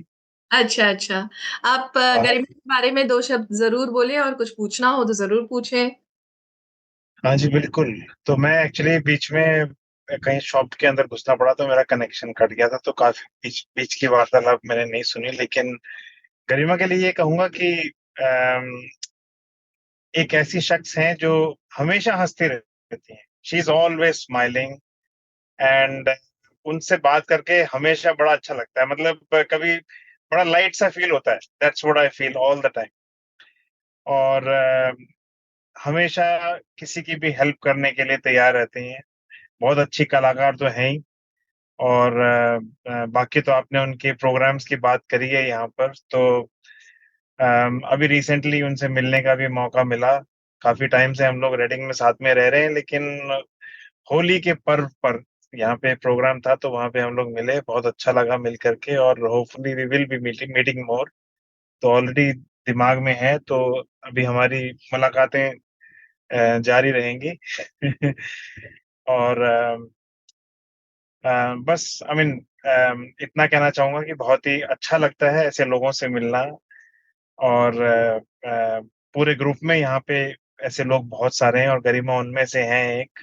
अच्छा अच्छा, आप और गरिमा के बारे में 2 शब्द जरूर बोले, और कुछ पूछना हो तो जरूर पूछें। हाँ जी, बिल्कुल। तो मैं एक्चुअली बीच में कहीं शॉप के अंदर घुसना पड़ा, तो मेरा कनेक्शन कट गया था, तो काफी बीच बीच की वार्तालाप मैंने नहीं सुनी। लेकिन गरिमा के लिए ये कहूंगा कि अम, एक ऐसी शख्स हैं जो हमेशा हंसती रहती हैं। She is always smiling, and उनसे बात करके हमेशा बड़ा अच्छा लगता है। मतलब कभी बड़ा लाइट सा फील होता है। That's what I feel all the time. और हमेशा किसी की भी हेल्प करने के लिए तैयार रहती हैं। बहुत अच्छी कलाकार तो हैं ही। और बाकी तो आपने उनके प्रोग्राम्स की बात करी है यहाँ पर, तो अभी रिसेंटली उनसे मिलने का भी मौका मिला। काफी टाइम से हम लोग रेडिंग में साथ में रह रहे हैं, लेकिन होली के पर्व पर यहाँ पे प्रोग्राम था, तो वहाँ पे हम लोग मिले। बहुत अच्छा लगा मिल करके, और hopefully we will be meeting meeting more. तो ऑलरेडी दिमाग में है, तो अभी हमारी मुलाकातें जारी रहेंगी। और बस आई मीन इतना कहना चाहूंगा कि बहुत ही अच्छा लगता है ऐसे लोगों से मिलना। और पूरे ग्रुप में यहाँ पे ऐसे लोग बहुत सारे हैं, और गरिमा उनमें से हैं एक।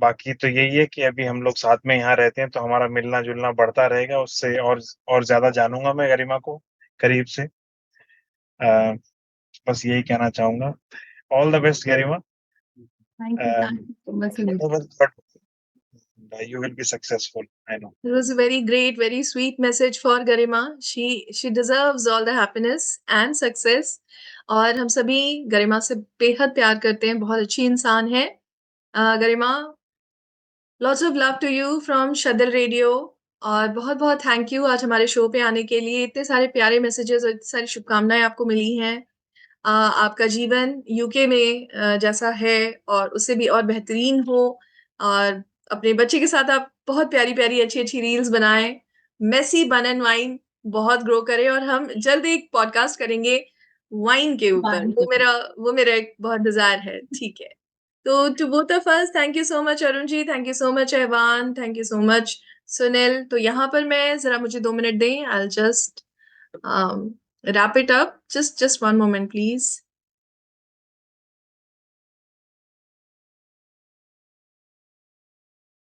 बाकी तो यही है कि अभी हम लोग साथ में यहाँ रहते हैं, तो हमारा मिलना जुलना बढ़ता रहेगा उससे। और ज्यादा जानूंगा मैं गरिमा को करीब से। अ, बस यही कहना चाहूंगा। All the best, Garima. Thank you. Thank you so much, Sunil. But you will be successful. I know. It was a very great, very sweet message for Garima. She deserves all the happiness and success. और हम सभी गरिमा से बेहद प्यार करते हैं, बहुत अच्छी इंसान है गरिमा. Lots of love to you from Shadal Radio. और बहुत-बहुत थैंक यू आज हमारे शो पे आने के लिए. इतने सारे प्यारे मैसेजेस और इतनी सारी शुभकामनाएं आपको मिली हैं. आपका जीवन यूके में जैसा है और उससे भी और बेहतरीन हो, और अपने बच्चे के साथ आप बहुत प्यारी-प्यारी अच्छी-अच्छी रील्स बनाएं. मेसी बन एंड वाइन बहुत ग्रो करे, और हम जल्द एक पॉडकास्ट करेंगे वाइन के ऊपर. वाइन के वो मेरा एक बहुत डिजायर है. ठीक है. So to both of us, thank you so much Arun ji, thank you so much Evan, thank you so much Sunil. तो यहाँ पर मैं जरा मुझे 2 मिनट दें. I'll just wrap it up. Just 1 moment, please.